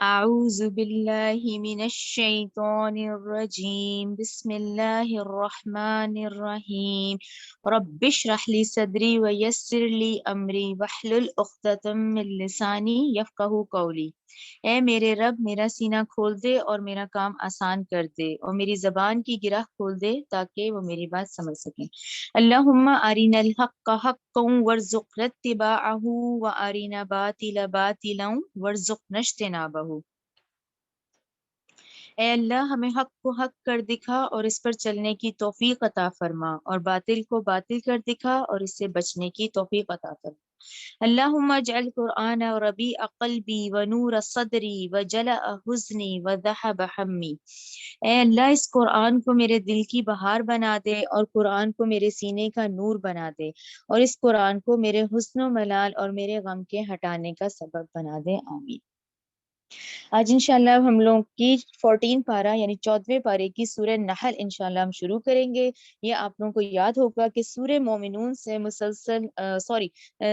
اعوذ باللہ من الشیطان الرجیم بسم اللہ الرحمن الرحیم رب اشرح لی صدری ویسر لی امری واحلل عقدۃ من لسانی یفقہوا قولی۔ اے میرے رب، میرا سینہ کھول دے اور میرا کام آسان کر دے، اور میری زبان کی گرہ کھول دے تاکہ وہ میری بات سمجھ سکیں۔ اللہم ارنا الحق حقا وارزقنا اتباعہ وارنا باطلا باطلا وارزقنا اجتنابہ۔ اے اللہ، ہمیں حق کو حق کر دکھا اور اس پر چلنے کی توفیق عطا فرما، اور باطل کو باطل کر دکھا اور اس سے بچنے کی توفیق عطا فرما۔ اللہم اجعل قرآن ربیع قلبی ونور صدری وجلاء حزنی وذہب ہمی۔ اے اللہ، اس قرآن کو میرے دل کی بہار بنا دے، اور قرآن کو میرے سینے کا نور بنا دے، اور اس قرآن کو میرے حزن و ملال اور میرے غم کے ہٹانے کا سبب بنا دے، آمین۔ آج انشاءاللہ ہم لوگ کی 14 پارہ یعنی 14ویں پارے کی سورہ نحل انشاءاللہ ہم شروع کریں گے۔ یہ آپ لوگوں کو یاد ہوگا کہ سورہ مومنون سے مسلسل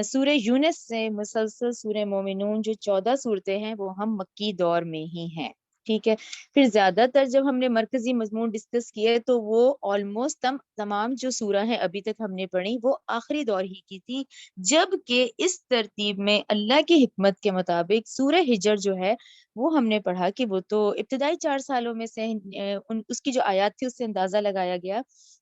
سورہ یونس سے مسلسل سورہ مومنون جو 14 صورتیں ہیں وہ ہم مکی دور میں ہی ہیں، ٹھیک ہے۔ پھر زیادہ تر جب ہم نے مرکزی مضمون ڈسکس کیے تو وہ آلموسٹ تمام جو سورہ ہیں ابھی تک ہم نے پڑھی وہ آخری دور ہی کی تھی، جبکہ اس ترتیب میں اللہ کی حکمت کے مطابق سورہ ہجر جو ہے وہ ہم نے پڑھا کہ وہ تو ابتدائی 4 سالوں میں سے اس کی جو آیات تھی اس سے اندازہ لگایا گیا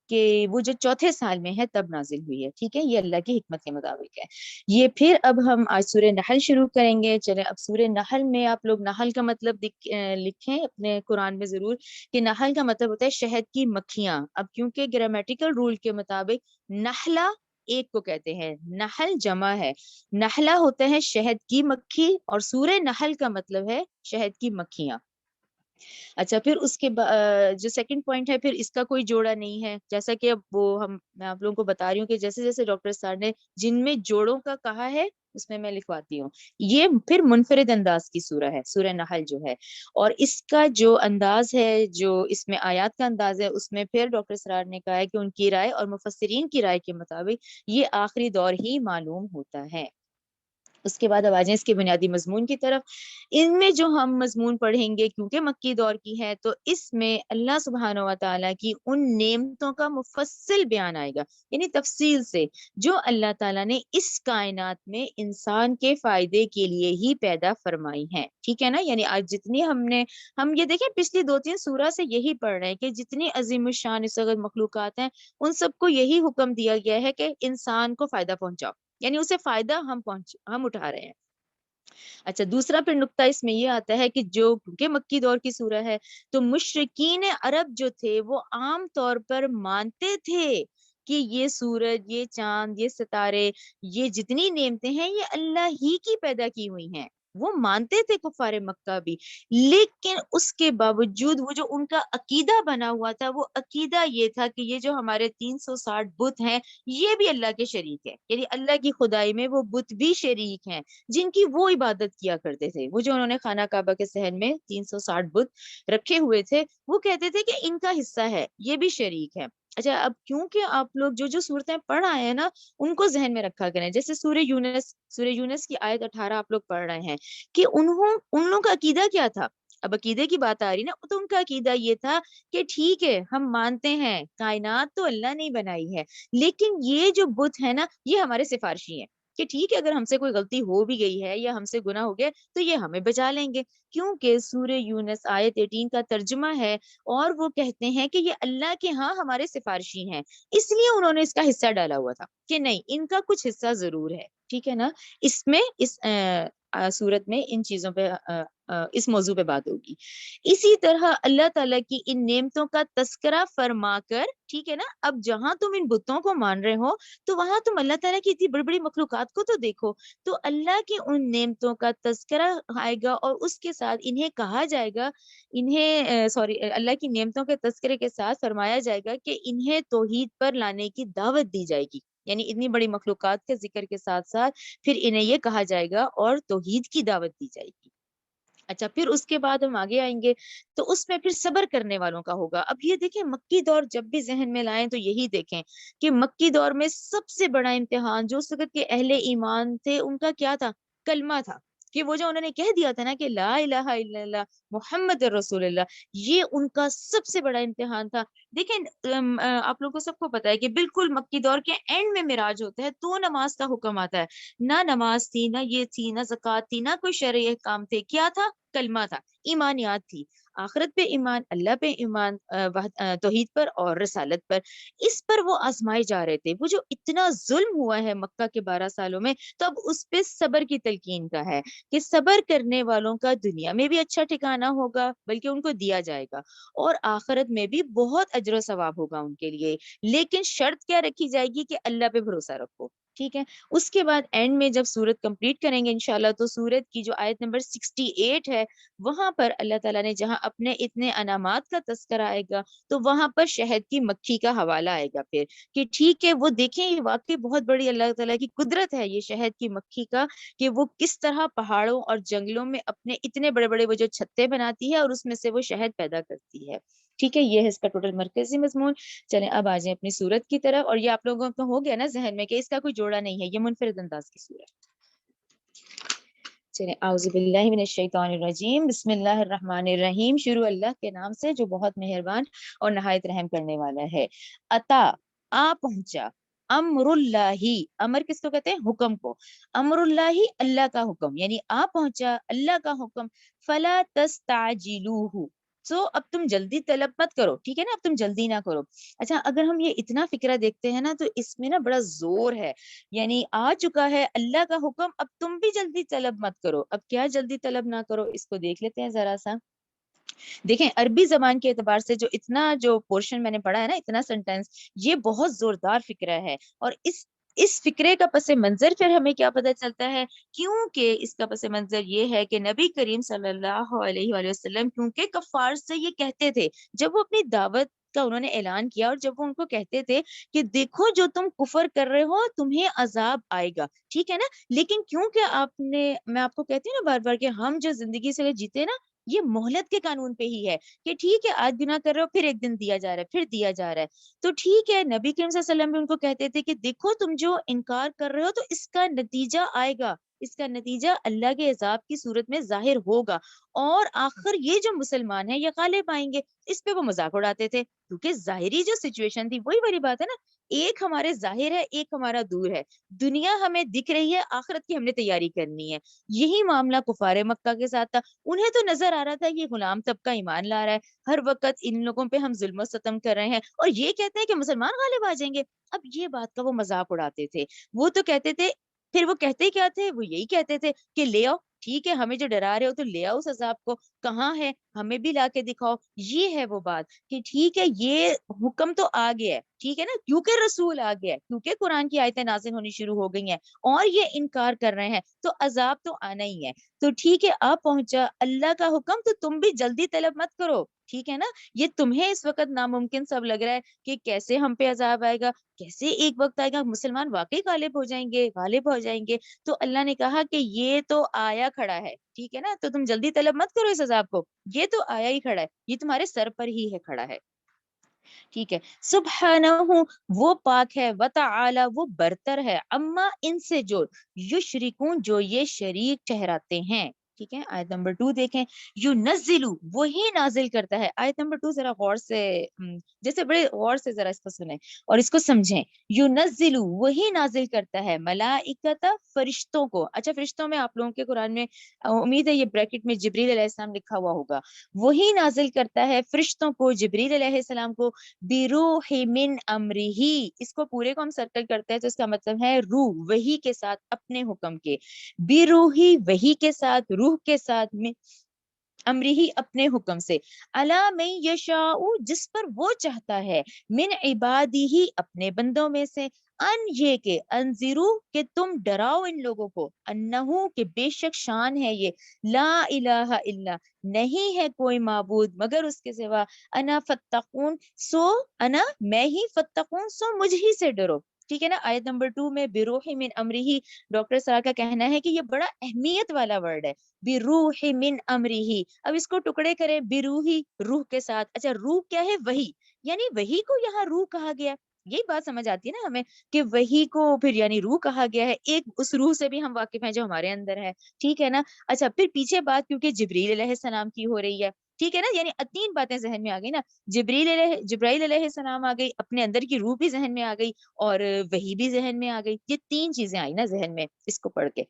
کہ وہ جو چوتھے سال میں ہے تب نازل ہوئی ہے، ٹھیک ہے۔ یہ اللہ کی حکمت کے مطابق ہے۔ یہ پھر اب ہم آج سورہ نحل شروع کریں گے۔ چلیں اب سورہ نحل میں آپ لوگ نحل کا مطلب لکھیں اپنے قرآن میں ضرور، کہ نحل کا مطلب ہوتا ہے شہد کی مکھیاں۔ اب کیونکہ گرامیٹیکل رول کے مطابق نحلہ ایک کو کہتے ہیں، نحل جمع ہے، نحلہ ہوتا ہے شہد کی مکھی، اور سورہ نحل کا مطلب ہے شہد کی مکھیاں۔ اچھا، پھر اس کے جو سیکنڈ پوائنٹ ہے، پھر اس کا کوئی جوڑا نہیں ہے، جیسا کہ اب میں آپ لوگوں کو بتا رہی ہوں کہ جیسے جیسے ڈاکٹر سار نے جن میں جوڑوں کا کہا ہے اس میں لکھواتی ہوں۔ یہ پھر منفرد انداز کی سورہ ہے، سورہ نحل جو ہے، اور اس کا جو انداز ہے، جو اس میں آیات کا انداز ہے، اس میں پھر ڈاکٹر سرار نے کہا ہے کہ ان کی رائے اور مفسرین کی رائے کے مطابق یہ آخری دور ہی معلوم ہوتا ہے۔ اس کے بعد اب آ جائیں اس کے بنیادی مضمون کی طرف۔ ان میں جو ہم مضمون پڑھیں گے کیونکہ مکی دور کی ہے تو اس میں اللہ سبحانہ و تعالیٰ کی ان نعمتوں کا مفصل بیان آئے گا، یعنی تفصیل سے، جو اللہ تعالیٰ نے اس کائنات میں انسان کے فائدے کے لیے ہی پیدا فرمائی ہیں، ٹھیک ہے نا۔ یعنی آج جتنی ہم یہ دیکھیں پچھلی 2-3 سورہ سے یہی پڑھ رہے ہیں کہ جتنی عظیم الشان اس وقت مخلوقات ہیں ان سب کو یہی حکم دیا گیا ہے کہ انسان کو فائدہ پہنچاؤ، یعنی اسے فائدہ ہم اٹھا رہے ہیں۔ اچھا، دوسرا پھر نقطہ اس میں یہ آتا ہے کہ جو کیونکہ مکی دور کی سورہ ہے تو مشرکین عرب جو تھے وہ عام طور پر مانتے تھے کہ یہ سورج، یہ چاند، یہ ستارے، یہ جتنی نعمتیں ہیں یہ اللہ ہی کی پیدا کی ہوئی ہیں، وہ مانتے تھے کفار مکہ بھی۔ لیکن اس کے باوجود وہ جو ان کا عقیدہ بنا ہوا تھا وہ عقیدہ یہ تھا کہ یہ جو ہمارے 360 بت ہیں یہ بھی اللہ کے شریک ہے، یعنی اللہ کی خدائی میں وہ بت بھی شریک ہیں جن کی وہ عبادت کیا کرتے تھے۔ وہ جو انہوں نے خانہ کعبہ کے صحن میں 360 بت رکھے ہوئے تھے وہ کہتے تھے کہ ان کا حصہ ہے، یہ بھی شریک ہے۔ اچھا، اب کیونکہ آپ لوگ جو صورتیں پڑھ آئے ہیں نا ان کو ذہن میں رکھا کریں، جیسے سورہ یونس کی آیت 18 آپ لوگ پڑھ رہے ہیں کہ ان لوگوں کا عقیدہ کیا تھا۔ اب عقیدے کی بات آ رہی نا تو ان کا عقیدہ یہ تھا کہ ٹھیک ہے ہم مانتے ہیں کائنات تو اللہ نے بنائی ہے، لیکن یہ جو بت ہے نا یہ ہمارے سفارشی ہیں، کہ ٹھیک ہے اگر ہم سے کوئی غلطی ہو بھی گئی ہے یا ہم سے گناہ ہو گیا تو یہ ہمیں بچا لیں گے، کیونکہ سورہ یونس آیت 18 کا ترجمہ ہے، اور وہ کہتے ہیں کہ یہ اللہ کے ہاں ہمارے سفارشی ہیں، اس لیے انہوں نے اس کا حصہ ڈالا ہوا تھا کہ نہیں ان کا کچھ حصہ ضرور ہے، ٹھیک ہے نا۔ اس میں اس صورت میں ان چیزوں پہ اس موضوع پہ بات ہوگی۔ اسی طرح اللہ تعالیٰ کی ان نعمتوں کا تذکرہ فرما کر، ٹھیک ہے نا، اب جہاں تم ان بتوں کو مان رہے ہو تو وہاں تم اللہ تعالیٰ کی اتنی بڑی بڑی مخلوقات کو تو دیکھو، تو اللہ کی ان نعمتوں کا تذکرہ آئے گا اور اس کے ساتھ انہیں کہا جائے گا، اللہ کی نعمتوں کے تذکرے کے ساتھ فرمایا جائے گا کہ انہیں توحید پر لانے کی دعوت دی جائے گی، یعنی اتنی بڑی مخلوقات کے ذکر کے ساتھ ساتھ پھر انہیں یہ کہا جائے گا اور توحید کی دعوت دی جائے گی۔ اچھا، پھر اس کے بعد ہم آگے آئیں گے تو اس میں پھر صبر کرنے والوں کا ہوگا۔ اب یہ دیکھیں مکی دور جب بھی ذہن میں لائیں تو یہی دیکھیں کہ مکی دور میں سب سے بڑا امتحان جو اس وقت کے اہل ایمان تھے ان کا کیا تھا؟ کلمہ تھا، کہ وہ جو انہوں نے کہہ دیا تھا نا کہ لا الہ الا اللہ محمد رسول اللہ، یہ ان کا سب سے بڑا امتحان تھا۔ دیکھیں آپ لوگوں کو سب کو پتا ہے کہ بالکل مکی دور کے اینڈ میں معراج ہوتا ہے تو نماز کا حکم آتا ہے، نہ نماز تھی، نہ یہ تھی، نہ زکوٰۃ تھی، نہ کوئی شرعی احکام تھے، کیا تھا؟ کلمہ تھا، ایمانیات تھی، آخرت پہ ایمان، اللہ پہ ایمان، توحید پر اور رسالت پر، اس پر وہ آزمائے جا رہے تھے۔ وہ جو اتنا ظلم ہوا ہے مکہ کے 12 سالوں میں، تو اب اس پہ صبر کی تلقین کا ہے کہ صبر کرنے والوں کا دنیا میں بھی اچھا ٹھکانہ ہوگا، بلکہ ان کو دیا جائے گا، اور آخرت میں بھی بہت اجر و ثواب ہوگا ان کے لیے۔ لیکن شرط کیا رکھی جائے گی کہ اللہ پہ بھروسہ رکھو، ٹھیک ہے؟ اس کے بعد اینڈ میں جب سورت کمپلیٹ کریں گے انشاءاللہ، تو سورت کی جو آیت نمبر 68 ہے، وہاں پر اللہ تعالیٰ نے جہاں اپنے اتنے انعامات کا تذکرہ آئے گا، تو وہاں پر شہد کی مکھی کا حوالہ آئے گا پھر، کہ ٹھیک ہے وہ دیکھیں یہ واقعی بہت بڑی اللہ تعالیٰ کی قدرت ہے یہ شہد کی مکھی کا، کہ وہ کس طرح پہاڑوں اور جنگلوں میں اپنے اتنے بڑے بڑے وہ جو چھتے بناتی ہے اور اس میں سے وہ شہد پیدا کرتی ہے، ٹھیک ہے؟ یہ ہے اس کا ٹوٹل مرکزی مضمون۔ چلیں اب آ جائیں اپنی سورت کی طرف، اور یہ آپ لوگوں کو ہو گیا نا ذہن میں کہ اس کا کوئی جوڑا نہیں ہے، یہ منفرد انداز کی سورت۔ چلیں اعوذ باللہ من الشیطان الرجیم، بسم اللہ الرحمن الرحیم، شروع اللہ کے نام سے جو بہت مہربان اور نہایت رحم کرنے والا ہے۔ عطا، آ پہنچا، امر اللہ، امر کس کو کہتے ہیں؟ حکم کو، امر اللہ، اللہ کا حکم، یعنی آ پہنچا اللہ کا حکم، فلا تستعجلوہ، سو اب تم جلدی طلب مت کرو، ٹھیک ہے نا؟ اب تم جلدی نہ کرو۔ اچھا اگر ہم یہ اتنا فکرہ دیکھتے ہیں نا تو اس میں نا بڑا زور ہے، یعنی آ چکا ہے اللہ کا حکم، اب تم بھی جلدی طلب مت کرو۔ اب کیا جلدی طلب نہ کرو، اس کو دیکھ لیتے ہیں ذرا سا۔ دیکھیں عربی زبان کے اعتبار سے جو اتنا جو پورشن میں نے پڑھا ہے نا، اتنا سینٹینس، یہ بہت زوردار فکرہ ہے، اور اس فکرے کا پس منظر پھر ہمیں کیا پتہ چلتا ہے؟ کیونکہ اس کا پس منظر یہ ہے کہ نبی کریم صلی اللہ علیہ وآلہ وسلم کیونکہ کفار سے یہ کہتے تھے جب وہ اپنی دعوت کا انہوں نے اعلان کیا، اور جب وہ ان کو کہتے تھے کہ دیکھو جو تم کفر کر رہے ہو تمہیں عذاب آئے گا، ٹھیک ہے نا؟ لیکن کیونکہ میں آپ کو کہتی ہوں نا بار بار کہ ہم جو زندگی سے جیتے نا، یہ مہلت کے قانون پہ ہی ہے کہ ٹھیک ہے آج گناہ کر رہے ہو، پھر ایک دن دیا جا رہا ہے، پھر دیا جا رہا ہے، تو ٹھیک ہے نبی کریم صلی اللہ علیہ وسلم بھی ان کو کہتے تھے کہ دیکھو تم جو انکار کر رہے ہو تو اس کا نتیجہ آئے گا، اس کا نتیجہ اللہ کے عذاب کی صورت میں ظاہر ہوگا، اور آخر یہ جو مسلمان ہیں یہ غالب آئیں گے۔ اس پہ وہ مذاق اڑاتے تھے کیونکہ ظاہری جو سچویشن تھی وہی والی بات ہے نا، ایک ہمارے ظاہر ہے، ایک ہمارا دور ہے، دنیا ہمیں دکھ رہی ہے، آخرت کی ہم نے تیاری کرنی ہے۔ یہی معاملہ کفار مکہ کے ساتھ تھا، انہیں تو نظر آ رہا تھا یہ غلام طبقہ ایمان لا رہا ہے، ہر وقت ان لوگوں پہ ہم ظلم و ستم کر رہے ہیں، اور یہ کہتے ہیں کہ مسلمان غالب آ جائیں گے۔ اب یہ بات کا وہ مذاق اڑاتے تھے، وہ تو کہتے تھے، پھر وہ کہتے کیا تھے؟ وہ یہی کہتے تھے کہ لے آؤ، ٹھیک ہے ہمیں جو ڈرا رہے ہو تو لے آؤ اس عذاب کو، کہاں ہے ہمیں بھی لا کے دکھاؤ۔ یہ ہے وہ بات کہ ٹھیک ہے یہ حکم تو آ گیا ہے، ٹھیک ہے نا، کیونکہ رسول آ گیا ہے، کیونکہ قرآن کی آیتیں نازل ہونی شروع ہو گئی ہیں اور یہ انکار کر رہے ہیں، تو عذاب تو آنا ہی ہے۔ تو ٹھیک ہے آ پہنچا اللہ کا حکم، تو تم بھی جلدی طلب مت کرو، ٹھیک ہے نا؟ یہ تمہیں اس وقت ناممکن سب لگ رہا ہے کہ کیسے ہم پہ عذاب آئے گا، کیسے ایک وقت آئے گا مسلمان واقعی غالب ہو جائیں گے، غالب ہو جائیں گے۔ تو اللہ نے کہا کہ یہ تو آیا کھڑا ہے، ٹھیک ہے نا، تو تم جلدی طلب مت کرو اس عذاب کو، یہ تو آیا ہی کھڑا ہے، یہ تمہارے سر پر ہی ہے کھڑا ہے، ٹھیک ہے؟ سبحانہ، وہ پاک ہے، وتعالی، وہ برتر ہے، اما، ان سے جو یشرکون، جو یہ شریک ٹھہراتے ہیں، ٹھیک ہے؟ آیت نمبر 2 دیکھیں، ینزلو، وہی نازل کرتا ہے۔ آیت نمبر 2 ذرا غور سے جیسے بڑے غور سے ذرا اس کو سنیں اور اس کو سمجھیں۔ ینزلو، وہی نازل کرتا ہے، ملائکتا، فرشتوں کو۔ اچھا فرشتوں میں آپ لوگوں کے قرآن میں امید ہے یہ بریکٹ میں جبریل علیہ السلام لکھا ہوا ہوگا، وہی نازل کرتا ہے فرشتوں کو، جبریل علیہ السلام کو، بروح من امرہ، اس کو پورے کو ہم سرکل کرتے ہیں تو اس کا مطلب ہے روح، وہی کے ساتھ، اپنے حکم کے، بروحی، وہی کے ساتھ، روح کے ساتھ، امرہی، اپنے حکم سے، الا من یشاء، جس پر وہ چاہتا ہے، من عبادہ، اپنے بندوں میں سے، ان، یہ کہ انذرو، کہ تم ڈراؤ ان لوگوں کو، انہو، کہ بے شک شان ہے یہ، لا الہ الا، نہیں ہے کوئی معبود مگر اس کے سوا، انا فتقون، سو، انا، میں ہی، فتقون، سو مجھ ہی سے ڈرو، ٹھیک ہے نا؟ آیت نمبر 2 میں بروح من امرہ، ڈاکٹر سارا کا کہنا ہے کہ یہ بڑا اہمیت والا ورڈ ہے، بروح من امرہ۔ اب اس کو ٹکڑے کریں، بروحی، روح کے ساتھ، اچھا روح کیا ہے؟ وہی، یعنی وہی کو یہاں روح کہا گیا، یہی بات سمجھ آتی ہے نا ہمیں کہ وہی کو پھر یعنی روح کہا گیا ہے، ایک اس روح سے بھی ہم واقف ہیں جو ہمارے اندر ہے، ٹھیک ہے نا. اچھا پھر پیچھے بات کیونکہ جبریل علیہ السلام کی ہو رہی ہے، ٹھیک ہے نا، یعنی 3 باتیں ذہن میں آ گئی نا، جبرائیل علیہ السلام آ گئی، اپنے اندر کی روح بھی ذہن میں آ گئی، اور وہی بھی ذہن میں آ گئی. یہ 3 چیزیں آئی نا ذہن میں اس کو پڑھ کے.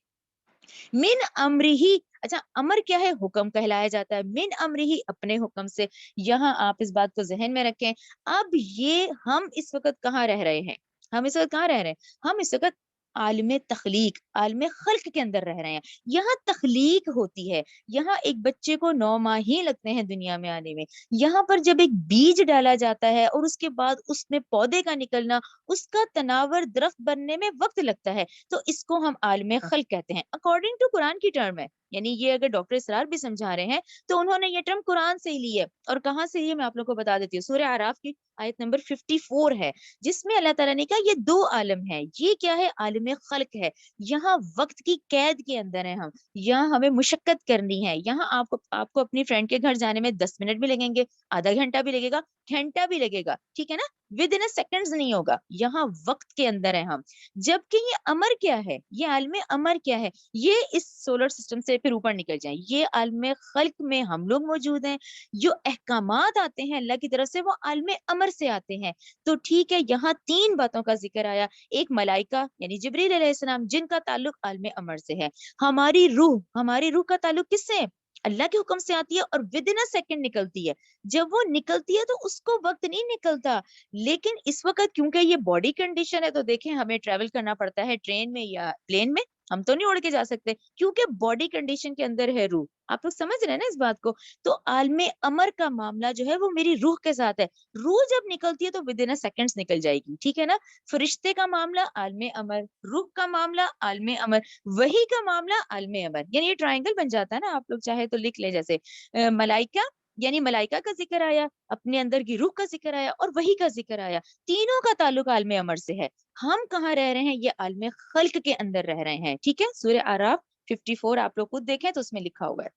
من امرہی، اچھا امر کیا ہے؟ حکم کہلایا جاتا ہے. من امرہی، اپنے حکم سے. یہاں آپ اس بات کو ذہن میں رکھیں. اب یہ ہم اس وقت کہاں رہ رہے ہیں؟ ہم اس وقت کہاں رہ رہے ہیں؟ ہم اس وقت عالم تخلیق، عالم خلق کے اندر رہ رہے ہیں. یہاں تخلیق ہوتی ہے. یہاں ایک بچے کو 9 ماہ ہی لگتے ہیں دنیا میں آنے میں. یہاں پر جب ایک بیج ڈالا جاتا ہے اور اس کے بعد اس میں پودے کا نکلنا، اس کا تناور درخت بننے میں وقت لگتا ہے، تو اس کو ہم عالم خلق کہتے ہیں. اکارڈنگ ٹو قرآن کی ٹرم ہے، یعنی یہ اگر ڈاکٹر اسرار بھی سمجھا رہے ہیں تو انہوں نے یہ ٹرم قرآن سے ہی لی ہے. اور کہاں سے لی ہے میں آپ لوگ کو بتا دیتی ہوں. سورہ اعراف کی آیت نمبر 54 ہے، جس میں اللہ تعالیٰ نے کہا یہ 2 عالم ہے. یہ کیا ہے؟ عالم خلق ہے. یہاں وقت کی قید کے اندر ہیں ہم. یہاں ہمیں مشقت کرنی ہے. یہاں آپ کو اپنی فرینڈ کے گھر جانے میں 10 منٹ بھی لگیں گے، آدھا گھنٹہ بھی لگے گا، گھنٹہ بھی لگے گا، ٹھیک ہے نا. ود ان سیکنڈز نہیں ہوگا. یہاں وقت کے اندر ہے ہم. جبکہ یہ امر کیا ہے؟ یہ عالم امر کیا ہے؟ یہ اس سولر سسٹم سے پھر اوپر نکل جائیں. یہ عالم خلق میں ہم لوگ موجود ہیں. جو احکامات آتے ہیں اللہ کی طرف سے وہ عالم امر سے آتے ہیں. تو ٹھیک ہے، یہاں 3 باتوں کا ذکر آیا. ایک ملائکہ یعنی جبریل علیہ السلام، جن کا تعلق عالم امر سے ہے. ہماری روح کا تعلق کس سے ہے؟ اللہ کے حکم سے آتی ہے اور ود ان سیکنڈ نکلتی ہے. جب وہ نکلتی ہے تو اس کو وقت نہیں نکلتا. لیکن اس وقت کیونکہ یہ باڈی کنڈیشن ہے تو دیکھیں ہمیں ٹریول کرنا پڑتا ہے ٹرین میں یا پلین میں. ہم تو نہیں اڑ کے جا سکتے کیونکہ باڈی کنڈیشن کے اندر ہے روح. آپ لوگ سمجھ رہے ہیں نا اس بات کو. تو عالم امر کا معاملہ جو ہے وہ میری روح کے ساتھ ہے. روح جب نکلتی ہے تو ود ان سیکنڈز نکل جائے گی، ٹھیک ہے نا. فرشتے کا معاملہ عالم امر، روح کا معاملہ عالم امر، وحی کا معاملہ عالم امر. یعنی یہ ٹرائنگل بن جاتا ہے نا. آپ لوگ چاہے تو لکھ لیں، جیسے ملائکہ یعنی ملائکہ کا ذکر آیا، اپنے اندر کی روح کا ذکر آیا اور وحی کا ذکر آیا. تینوں کا تعلق عالم امر سے ہے. ہم کہاں رہ رہے ہیں؟ یہ عالم خلق کے اندر رہ رہے ہیں، ٹھیک ہے. سورہ اعراف 54 آپ لوگ خود دیکھیں تو اس میں لکھا ہوا ہے.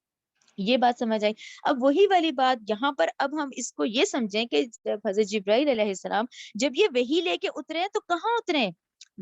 یہ بات سمجھ آئی. اب وہی والی بات یہاں پر اب ہم اس کو یہ سمجھیں کہ جب حضرت جبرائیل علیہ السلام جب یہ وحی لے کے اترے ہیں تو کہاں اترے؟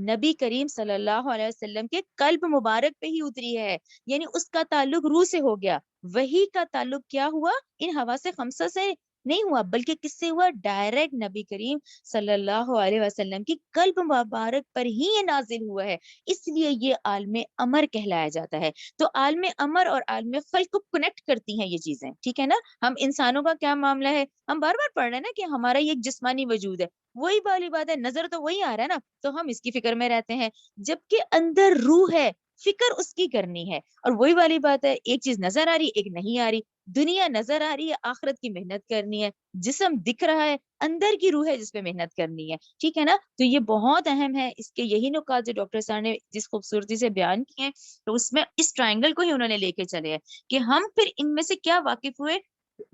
نبی کریم صلی اللہ علیہ وسلم کے قلب مبارک پہ ہی اتری ہے. یعنی اس کا تعلق روح سے ہو گیا. وحی کا تعلق کیا ہوا؟ ان حواس خمسہ سے نہیں ہوا، بلکہ کس سے ہوا؟ ڈائریکٹ نبی کریم صلی اللہ علیہ وسلم کی قلب مبارک پر ہی یہ نازل ہوا ہے. اس لیے یہ عالم امر کہلایا جاتا ہے. تو عالم امر اور عالم خلق کو کنیکٹ کرتی ہیں یہ چیزیں، ٹھیک ہے نا. ہم انسانوں کا کیا معاملہ ہے؟ ہم بار بار پڑھ رہے ہیں نا کہ ہمارا یہ ایک جسمانی وجود ہے. وہی والی بات ہے، نظر تو وہی آ رہا ہے نا، تو ہم اس کی فکر میں رہتے ہیں. جبکہ اندر روح ہے، فکر اس کی کرنی ہے. اور وہی والی بات ہے، ایک چیز نظر آ رہی ایک نہیں آ رہی. دنیا نظر آ رہی ہے، آخرت کی محنت کرنی ہے. جسم دکھ رہا ہے، اندر کی روح ہے جس پہ محنت کرنی ہے، ٹھیک ہے نا. تو یہ بہت اہم ہے. اس کے یہی نکات جو ڈاکٹر صاحب نے جس خوبصورتی سے بیان کیے ہیں، تو اس میں اس ٹرائنگل کو ہی انہوں نے لے کے چلے ہیں کہ ہم پھر ان میں سے کیا واقف ہوئے؟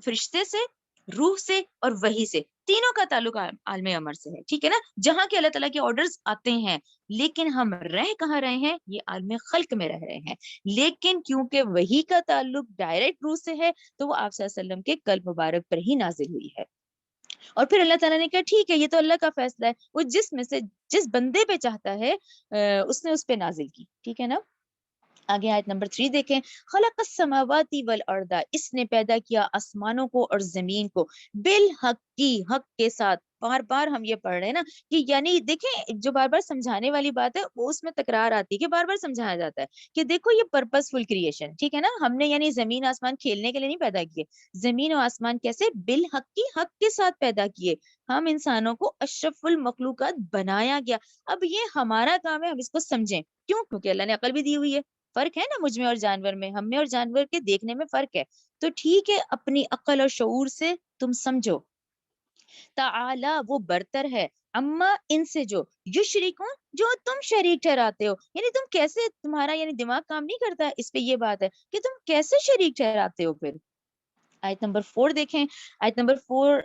فرشتے سے، روح سے اور وحی سے. تینوں کا تعلق عالم امر سے ہے، ٹھیک ہے نا. جہاں کے اللہ تعالیٰ کے آرڈرز آتے ہیں، لیکن ہم رہ کہاں رہے ہیں؟ یہ عالم خلق میں رہ رہے ہیں. لیکن کیونکہ وحی کا تعلق ڈائریکٹ روح سے ہے تو وہ آپ صلی اللہ علیہ وسلم کے قلب مبارک پر ہی نازل ہوئی ہے. اور پھر اللہ تعالیٰ نے کہا ٹھیک ہے، یہ تو اللہ کا فیصلہ ہے. وہ جس میں سے جس بندے پہ چاہتا ہے اس نے اس پہ نازل کی، ٹھیک ہے نا. آگے آیت نمبر 3 دیکھیں. خلق السماوات والارض، اس نے پیدا کیا آسمانوں کو اور زمین کو، بالحق کی، حق کے ساتھ. بار بار ہم یہ پڑھ رہے ہیں نا کہ یعنی دیکھیں جو بار بار سمجھانے والی بات ہے وہ اس میں تکرار آتی ہے کہ بار بار سمجھایا جاتا ہے کہ دیکھو یہ پرپس فل کریشن، ٹھیک ہے نا. ہم نے یعنی زمین آسمان کھیلنے کے لیے نہیں پیدا کیے. زمین اور آسمان کیسے؟ بالحق کی، حق کے ساتھ پیدا کیے. ہم انسانوں کو اشرف المخلوقات بنایا گیا. اب یہ ہمارا کام ہے ہم اس کو سمجھیں. کیوں؟ کیونکہ اللہ نے عقل بھی دی ہوئی ہے. فرق ہے نا مجھ میں اور جانور میں، ہم میں اور جانور کے دیکھنے میں فرق ہے. تو ٹھیک ہے، اپنی عقل اور شعور سے تم سمجھو. تعالی، وہ برتر ہے، اما، ان سے جو، یشرکون، جو تم شریک ٹھہراتے ہو. یعنی تم کیسے، تمہارا یعنی دماغ کام نہیں کرتا ہے اس پہ. یہ بات ہے کہ تم کیسے شریک ٹھہراتے ہو. پھر آیت نمبر 4 دیکھیں. آیت نمبر 4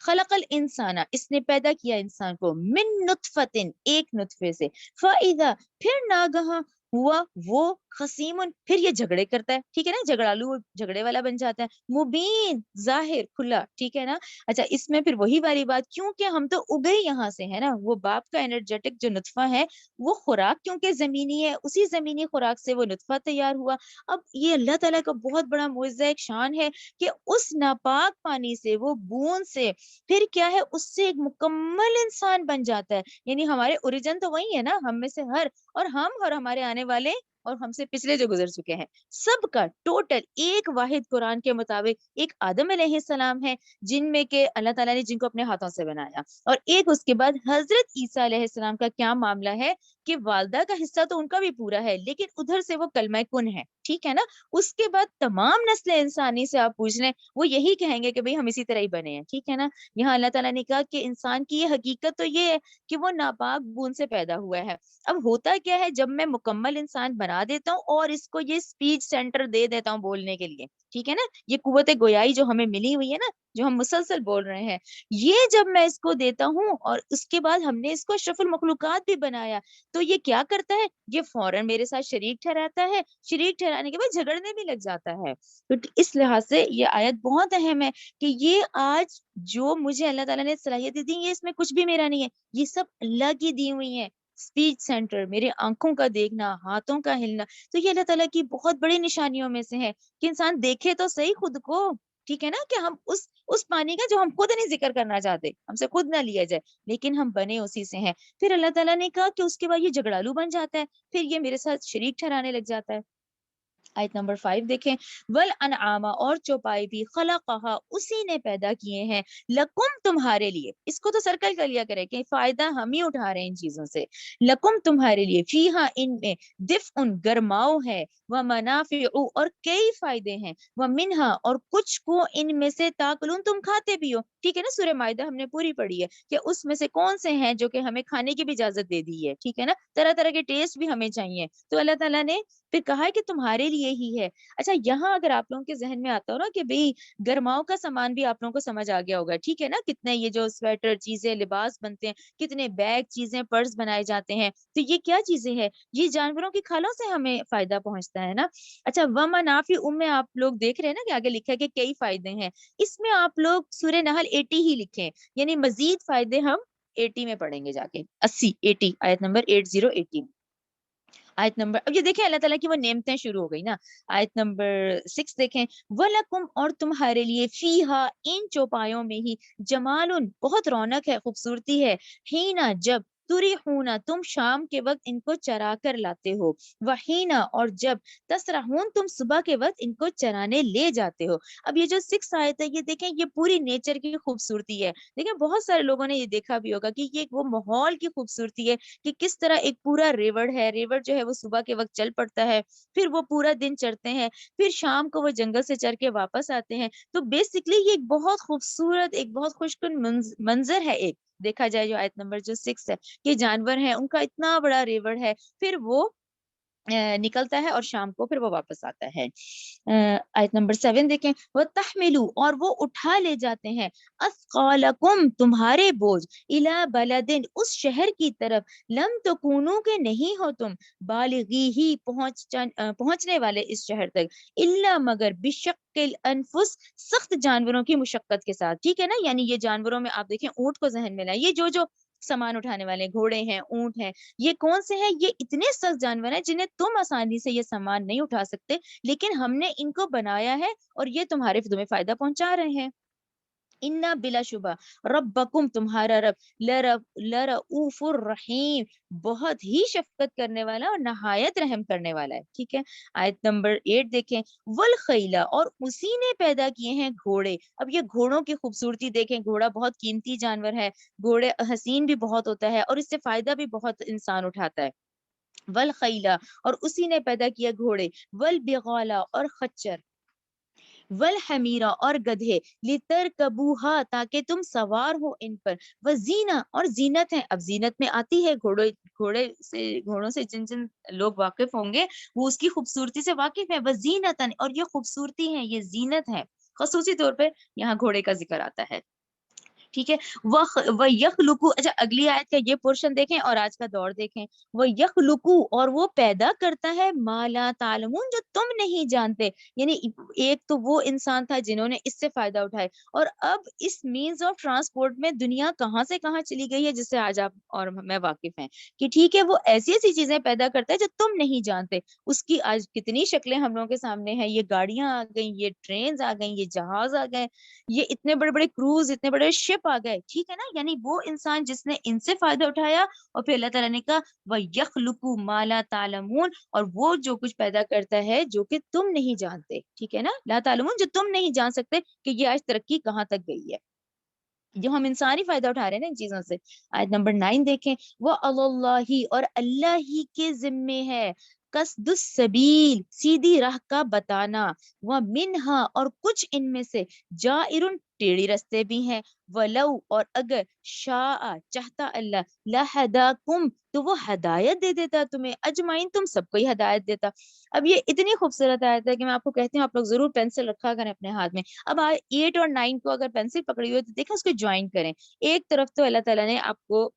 خلق الانسان، اس نے پیدا کیا انسان کو، من نطفت، ایک نطفے سے، فاذا، پھر ناگہاں ہوا وہ خصیم پھر یہ جھگڑے کرتا ہے، ٹھیک ہے نا، جھگڑالو جھگڑے والا بن جاتا ہے، مبین ظاہر کھلا، ٹھیک ہے نا۔ اچھا اس میں پھر وہی والی بات، کیونکہ ہم تو اگے یہاں سے ہے نا، وہ باپ کا انرجیٹک جو نطفہ ہے وہ خوراک کیونکہ زمینی ہے، اسی زمینی خوراک سے وہ نطفہ تیار ہوا۔ اب یہ اللہ تعالیٰ کا بہت بڑا معجزہ ایک شان ہے کہ اس ناپاک پانی سے، وہ بوند سے پھر کیا ہے، اس سے ایک مکمل انسان بن جاتا ہے۔ یعنی ہمارے اوریجن تو وہی ہے نا، ہم میں سے ہر اور ہمارے آنے والے اور ہم سے پچھلے جو گزر چکے ہیں سب کا ٹوٹل ایک واحد قرآن کے مطابق ایک آدم علیہ السلام ہے، جن میں کہ اللہ تعالیٰ نے جن کو اپنے ہاتھوں سے بنایا، اور ایک اس کے بعد حضرت عیسیٰ علیہ السلام کا کیا معاملہ ہے کہ والدہ کا حصہ تو ان کا بھی پورا ہے، لیکن ادھر سے وہ کلمہ کن ہے، ٹھیک ہے نا۔ اس کے بعد تمام نسل انسانی سے آپ پوچھ لیں، وہ یہی کہیں گے کہ بھئی ہم اسی طرح ہی بنے ہیں، ٹھیک ہے نا۔ یہاں اللہ تعالیٰ نے کہا کہ انسان کی یہ حقیقت تو یہ ہے کہ وہ ناپاک بوند سے پیدا ہوا ہے۔ اب ہوتا کیا ہے، جب میں مکمل انسان بنا دیتا ہوں اور اس کو یہ اسپیچ سینٹر دے دیتا ہوں بولنے کے لیے، ٹھیک ہے نا، یہ قوت گویائی جو ہمیں ملی ہوئی ہے نا، جو ہم مسلسل بول رہے ہیں، یہ جب میں اس کو دیتا ہوں اور اس کے بعد ہم نے اس کو اشرف المخلوقات بھی بنایا، تو یہ کیا کرتا ہے، یہ فوراً میرے ساتھ شریک ٹھہراتا ہے، شریک ٹھہرانے کے بعد جھگڑنے بھی لگ جاتا ہے۔ تو اس لحاظ سے یہ آیت بہت اہم ہے کہ یہ آج جو مجھے اللہ تعالیٰ نے صلاحیتیں دی، یہ اس میں کچھ بھی میرا نہیں ہے، یہ سب اللہ کی دی ہوئی ہیں۔ اسپیچ سینٹر، میرے آنکھوں کا دیکھنا، ہاتھوں کا ہلنا، تو یہ اللہ تعالیٰ کی بہت بڑی نشانیوں میں سے ہے کہ انسان دیکھے تو صحیح خود کو، ٹھیک ہے نا، کہ ہم اس پانی کا جو ہم خود نہیں ذکر کرنا چاہتے، ہم سے خود نہ لیا جائے، لیکن ہم بنے اسی سے ہیں۔ پھر اللہ تعالیٰ نے کہا کہ اس کے بعد یہ جھگڑالو بن جاتا ہے، پھر یہ میرے ساتھ شریک ٹھہرانے لگ جاتا ہے۔ آیت نمبر 5 دیکھیں، والانعام اور چوپائے بھی خلقہا اسی نے پیدا کیے ہیں، لکم تمہارے لیے، اس کو تو سرکل کر لیا کرے کہ فائدہ ہم ہی اٹھا رہے ہیں ان چیزوں سے، لکم تمہارے لیے، فیہا ان میں، دفء گرماؤ ہے، ومنافع اور کئی فائدے ہیں، ومنہا اور کچھ کو ان میں سے تاکلون تم کھاتے بھی ہو، ٹھیک ہے نا۔ سورہ مائدہ ہم نے پوری پڑھی ہے کہ اس میں سے کون سے ہیں جو کہ ہمیں کھانے کی بھی اجازت دے دی ہے، ٹھیک ہے نا، طرح طرح کے ٹیسٹ بھی ہمیں چاہیے، تو اللہ تعالیٰ نے پھر کہا ہے کہ تمہارے لیے ہی ہے۔ اچھا یہاں اگر آپ لوگوں کے ذہن میں آتا ہو نا کہ بھئی گرماؤں کا سامان بھی آپ لوگوں کو سمجھ آ گیا ہوگا، ٹھیک ہے نا، کتنے یہ جو سویٹر چیزیں، لباس بنتے ہیں، کتنے بیگ چیزیں، پرس بنائے جاتے ہیں، تو یہ کیا چیزیں ہیں، یہ جانوروں کی کھالوں سے ہمیں فائدہ پہنچتا ہے نا۔ اچھا ومنافع میں آپ لوگ دیکھ رہے ہیں نا کہ آگے لکھا ہے کہ کئی فائدے ہیں، اس میں آپ لوگ سورہ نحل 80 ہی لکھیں، یعنی مزید فائدے ہم 80 میں پڑھیں گے جا کے، 80 آیت نمبر 80 آیت نمبر، اب یہ دیکھیں اللہ تعالیٰ کی وہ نعمتیں شروع ہو گئی نا۔ آیت نمبر 6 دیکھیں، وَلَكُمْ اور تمہارے لیے، فیہا ان چوپایوں میں ہی، جمال بہت رونق ہے، خوبصورتی ہے، ہینا جب، تریحون تم شام کے وقت ان کو چرا کر لاتے ہو، وحینا اور جب، تسرحون تم صبح کے وقت ان کو چرانے لے جاتے ہو۔ اب یہ جو 6 آیت ہے، یہ دیکھیں یہ پوری نیچر کی خوبصورتی ہے۔ دیکھیں بہت سارے لوگوں نے یہ دیکھا بھی ہوگا کہ یہ وہ ماحول کی خوبصورتی ہے کہ کس طرح ایک پورا ریوڑ ہے، ریوڑ جو ہے وہ صبح کے وقت چل پڑتا ہے، پھر وہ پورا دن چرتے ہیں، پھر شام کو وہ جنگل سے چر کے واپس آتے ہیں۔ تو بیسکلی یہ ایک بہت خوبصورت، ایک بہت خوشکن منظر ہے، ایک دیکھا جائے جو آیت نمبر جو 6 ہے کہ جانور ہیں، ان کا اتنا بڑا ریوڑ ہے، پھر وہ نکلتا ہے اور شام کو پھر وہ واپس آتا ہے۔ آیت نمبر 7 دیکھیں، وَتَحْمِلُوا اور وہ اٹھا لے جاتے ہیں، اثقالکم تمہارے بوجھ، الی بلدن اس شہر کی طرف، لم تکونو کہ نہیں ہو تم، بالغی ہی پہنچنے والے اس شہر تک، الا مگر بشق الانفس سخت جانوروں کی مشقت کے ساتھ، ٹھیک ہے نا۔ یعنی یہ جانوروں میں آپ دیکھیں اونٹ کو ذہن میں لائیں، یہ جو سامان اٹھانے والے گھوڑے ہیں، اونٹ ہیں، یہ کون سے ہیں، یہ اتنے سخت جانور ہیں جنہیں تم آسانی سے یہ سامان نہیں اٹھا سکتے، لیکن ہم نے ان کو بنایا ہے اور یہ تمہیں فائدہ پہنچا رہے ہیں۔ انا بلا شبہ ربکم تمہارا رب لرؤوف الرحیم بہت ہی شفقت کرنے والا اور نہایت رحم کرنے والا ہے، ٹھیک ہے۔ آیت نمبر 8 دیکھیں، والخیلا اور اسی نے پیدا کیے ہیں گھوڑے۔ اب یہ گھوڑوں کی خوبصورتی دیکھیں، گھوڑا بہت قیمتی جانور ہے، گھوڑے حسین بھی بہت ہوتا ہے اور اس سے فائدہ بھی بہت انسان اٹھاتا ہے۔ والخیلا اور اسی نے پیدا کیا گھوڑے، والبغالا اور خچر، والحمیرہ اور گدھے، لترکبوہا تاکہ تم سوار ہو ان پر، وزینہ اور زینت ہے۔ اب زینت میں آتی ہے گھوڑوں سے جن جن لوگ واقف ہوں گے وہ اس کی خوبصورتی سے واقف ہے، وزینتن اور یہ خوبصورتی ہے، یہ زینت ہے، خصوصی طور پہ یہاں گھوڑے کا ذکر آتا ہے۔ ٹھیک ہے. وہ یخلقو، اچھا اگلی آیت کا یہ پورشن دیکھیں اور آج کا دور دیکھیں. وہ یخلقو، اور وہ پیدا کرتا ہے، ما لا تعلمون، جو تم نہیں جانتے. یعنی ایک تو وہ انسان تھا جنہوں نے اس سے فائدہ اٹھائے، اور اب اس مینز آف ٹرانسپورٹ میں دنیا کہاں سے کہاں چلی گئی ہے جس سے آج آپ اور میں واقف ہیں کہ ٹھیک ہے وہ ایسی ایسی چیزیں پیدا کرتا ہے جو تم نہیں جانتے. اس کی آج کتنی شکلیں ہم لوگوں کے سامنے ہیں. یہ گاڑیاں آ گئیں، یہ ٹرینز آ گئیں، یہ جہاز آ گئے، یہ اتنے بڑے بڑے کروز، اتنے بڑے شپ آ گئے. ٹھیک ہے نا. یعنی وہ انسان جس نے ان سے فائدہ اٹھایا، اور پھر اللہ تعالیٰ نے کہا وَيَخْلُقُ مَا لَا تَعْلَمُونَ، اور وہ جو کچھ پیدا کرتا ہے جو کہ تم نہیں جانتے. ٹھیک ہے نا. لا تعلمون، جو تم نہیں جان سکتے کہ یہ آج ترقی کہاں تک گئی ہے، جو ہم انسانی فائدہ اٹھا رہے ہیں نا ان چیزوں سے. آیت نمبر 9 دیکھیں. وہ اللہ، اور اللہ ہی کے ذمے ہے، قصد السبیل، سیدھی راہ کا بتانا، وہ منہا، اور کچھ ان میں سے، جائر، ٹیڑھی رستے بھی ہیں، ولو، اور اگر، شاء، چاہتا اللہ، لہداکم، تو وہ ہدایت دے دیتا تمہیں، اجمعین، تم سب کو ہی ہدایت دیتا. اب یہ اتنی خوبصورت آیت ہے کہ میں آپ کو کہتی ہوں آپ لوگ ضرور پینسل رکھا کریں اپنے ہاتھ میں. اب 8 اور 9 کو اگر پینسل پکڑی ہوئی تو دیکھیں اس کو جوائن کریں. ایک طرف تو اللہ تعالیٰ نے آپ کو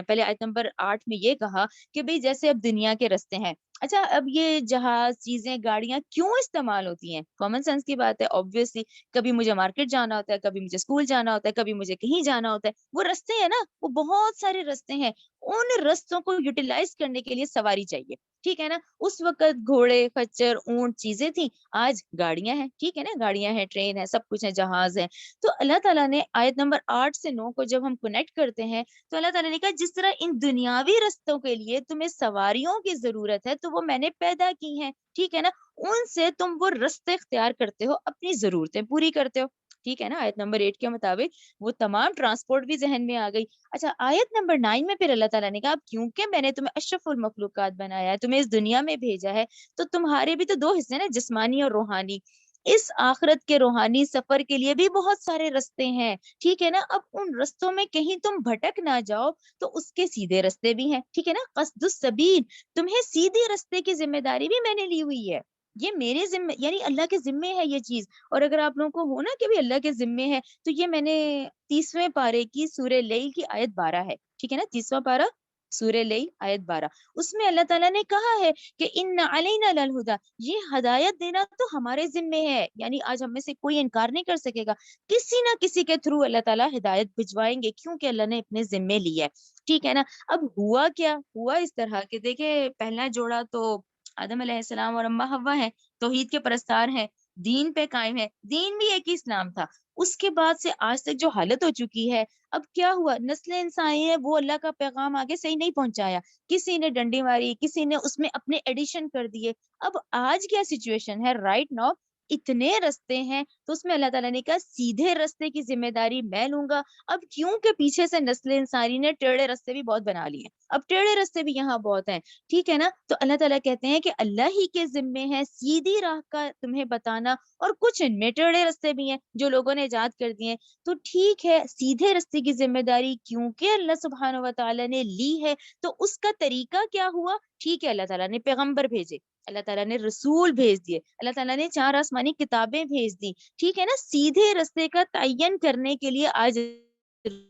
پہلے آیت نمبر 8 میں یہ کہا کہ بھئی جیسے اب دنیا کے رستے ہیں. اچھا اب یہ جہاز، چیزیں، گاڑیاں کیوں استعمال ہوتی ہیں؟ کامن سینس کی بات ہے obviously. کبھی مجھے مارکیٹ جانا ہوتا ہے، کبھی مجھے اسکول جانا ہوتا ہے، کبھی مجھے کہیں جانا ہوتا ہے. وہ رستے ہیں نا، وہ بہت سارے رستے ہیں. ان رستوں کو یوٹیلائز کرنے کے لیے سواری چاہیے. ٹھیک ہے نا. اس وقت گھوڑے، خچر، اونٹ چیزیں تھیں، آج گاڑیاں ہیں. ٹھیک ہے نا. گاڑیاں ہیں، ٹرین ہے، سب کچھ ہے، جہاز ہے. تو اللہ تعالیٰ نے آیت نمبر 8 سے 9 کو جب ہم کنیکٹ کرتے ہیں تو اللہ تعالیٰ نے کہا جس طرح ان دنیاوی رستوں کے لیے تمہیں سواریوں کی ضرورت ہے تو وہ میں نے پیدا کی ہیں. ٹھیک ہے نا. ان سے تم وہ رستے اختیار کرتے ہو، اپنی ضرورتیں پوری کرتے ہو. ٹھیک ہے نا. آیت نمبر 8 کے مطابق وہ تمام ٹرانسپورٹ بھی ذہن میں آ گئی. اچھا آیت نمبر 9 میں پھر اللہ تعالیٰ نے کہا کیونکہ میں نے تمہیں اشرف المخلوقات بنایا ہے، تمہیں اس دنیا میں بھیجا ہے، تو تمہارے بھی تو 2 حصے نا، جسمانی اور روحانی. اس آخرت کے روحانی سفر کے لیے بھی بہت سارے رستے ہیں. ٹھیک ہے نا. اب ان رستوں میں کہیں تم بھٹک نہ جاؤ تو اس کے سیدھے رستے بھی ہیں. ٹھیک ہے نا. قصد السبیل، تمہیں سیدھے رستے کی ذمہ داری بھی میں نے لی ہوئی ہے. یہ میرے ذمے، یعنی اللہ کے ذمے ہے یہ چیز. اور اگر آپ لوگوں کو ہو نا کہ بھی اللہ کے ذمے ہے، تو یہ میں نے 30ویں پارے کی سورہ لیل کی آیت 12 ہے. ٹھیک ہے نا. 30واں پارہ سورہ لیل آیت 12، اس میں اللہ تعالیٰ نے کہا ہے کہ ان علینا للہدی، یہ ہدایت دینا تو ہمارے ذمے ہے. یعنی آج ہم میں سے کوئی انکار نہیں کر سکے گا، کسی نہ کسی کے تھرو اللہ تعالیٰ ہدایت بھجوائیں گے، کیونکہ اللہ نے اپنے ذمے لیا ہے. ٹھیک ہے نا. اب ہوا کیا؟ ہوا اس طرح کہ دیکھیں پہلا جوڑا تو آدم علیہ السلام اور اماں حوا ہیں، توحید کے پرستار ہیں، دین پہ قائم ہے. دین بھی ایک ہی اسلام تھا. اس کے بعد سے آج تک جو حالت ہو چکی ہے، اب کیا ہوا؟ نسل انسانی ہے وہ اللہ کا پیغام آگے صحیح نہیں پہنچایا، کسی نے ڈنڈی ماری، کسی نے اس میں اپنے ایڈیشن کر دیے. اب آج کیا سچویشن ہے رائٹ ناؤ؟ اتنے رستے ہیں تو اس میں اللہ تعالیٰ نے کہا سیدھے رستے کی ذمہ داری میں لوں گا. اب کیونکہ پیچھے سے نسل انسانی نے ٹیڑھے رستے بھی بہت بنا لیے، اب ٹیڑھے رستے بھی یہاں بہت ہیں. ٹھیک ہے نا. تو اللہ تعالیٰ کہتے ہیں کہ اللہ ہی کے ذمے ہے سیدھی راہ کا تمہیں بتانا، اور کچھ ان میں ٹیڑھے رستے بھی ہیں جو لوگوں نے ایجاد کر دیے. تو ٹھیک ہے، سیدھے رستے کی ذمہ داری کیونکہ اللہ سبحانہ و تعالیٰ نے لی ہے، تو اس کا طریقہ کیا ہوا؟ ٹھیک ہے. اللہ تعالیٰ نے پیغمبر بھیجے، اللہ تعالیٰ نے رسول بھیج دیے، اللہ تعالیٰ نے 4 آسمانی کتابیں بھیج دی. ٹھیک ہے نا. سیدھے رستے کا تعین کرنے کے لیے آج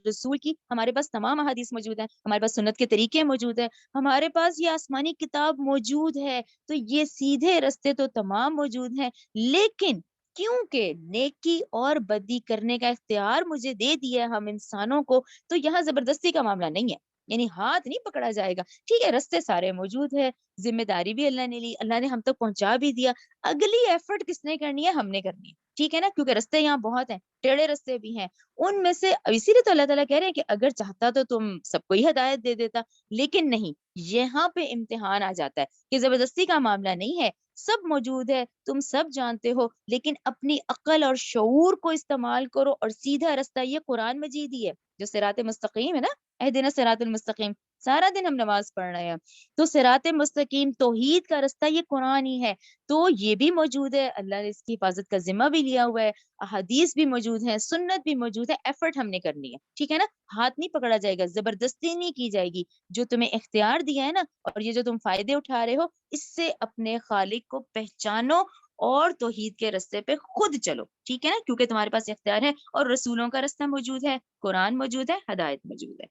رسول کی ہمارے پاس تمام احادیث موجود ہیں، ہمارے پاس سنت کے طریقے موجود ہیں، ہمارے پاس یہ آسمانی کتاب موجود ہے. تو یہ سیدھے رستے تو تمام موجود ہیں، لیکن کیونکہ نیکی اور بدی کرنے کا اختیار مجھے دے دیا ہم انسانوں کو، تو یہاں زبردستی کا معاملہ نہیں ہے، یعنی ہاتھ نہیں پکڑا جائے گا. ٹھیک ہے. رستے سارے موجود ہیں، ذمہ داری بھی اللہ نے لی، اللہ نے ہم تک پہنچا بھی دیا. اگلی ایفرٹ کس نے کرنی ہے؟ ہم نے کرنی ہے. ٹھیک ہے نا. کیونکہ رستے یہاں بہت ہیں، ٹیڑھے رستے بھی ہیں. ان میں سے اسی لیے تو اللہ تعالیٰ کہہ رہے ہیں کہ اگر چاہتا تو تم سب کو ہی ہدایت دے دیتا، لیکن نہیں. یہاں پہ امتحان آ جاتا ہے کہ زبردستی کا معاملہ نہیں ہے، سب موجود ہے، تم سب جانتے ہو، لیکن اپنی عقل اور شعور کو استعمال کرو، اور سیدھا رستہ یہ قرآن مجید ہی ہے جو صراط مستقیم ہے نا. اہدنا صراط المستقیم، سارا دن ہم نماز پڑھ رہے ہیں، تو صراط مستقیم توحید کا رستہ یہ قرآن ہی ہے. تو یہ بھی موجود ہے، اللہ نے اس کی حفاظت کا ذمہ بھی لیا ہوا ہے، احادیث بھی موجود ہیں، سنت بھی موجود ہے. ایفرٹ ہم نے کرنی ہے. ٹھیک ہے نا. ہاتھ نہیں پکڑا جائے گا، زبردستی نہیں کی جائے گی. جو تمہیں اختیار دیا ہے نا، اور یہ جو تم فائدے اٹھا رہے ہو، اس سے اپنے خالق کو پہچانو اور توحید کے رستے پہ خود چلو، ٹھیک ہے نا، کیونکہ تمہارے پاس اختیار ہے اور رسولوں کا رستہ موجود ہے، قرآن موجود ہے، ہدایت موجود ہے،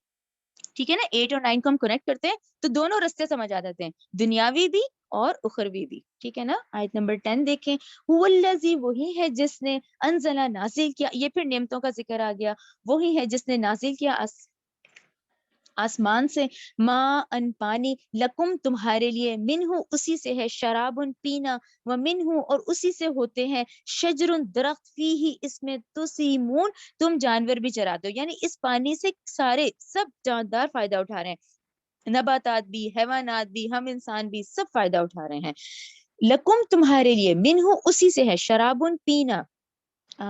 ٹھیک ہے نا۔ 8 اور 9 کو ہم کنیکٹ کرتے ہیں تو دونوں رستے سمجھ آ جاتے ہیں، دنیاوی بھی اور اخروی بھی، ٹھیک ہے نا۔ آیت نمبر 10 دیکھیں، هو الذی، وہی ہے جس نے، انزلہ، نازل کیا، یہ پھر نعمتوں کا ذکر آ گیا، وہی ہے جس نے نازل کیا آسمان سے، ماء ان، پانی، لکم، تمہارے لیے، منہ، اسی سے ہے، شراب، پینا، و منہ، اور اسی سے ہوتے ہیں، شجر، درخت، فیہ، اس میں، تسیمون، تم جانور بھی چراتے ہو، یعنی اس پانی سے سارے سب جاندار فائدہ اٹھا رہے ہیں، نباتات بھی، حیوانات بھی، ہم انسان بھی، سب فائدہ اٹھا رہے ہیں، لکم، تمہارے لیے، منہ، اسی سے ہے، شراب، پینا،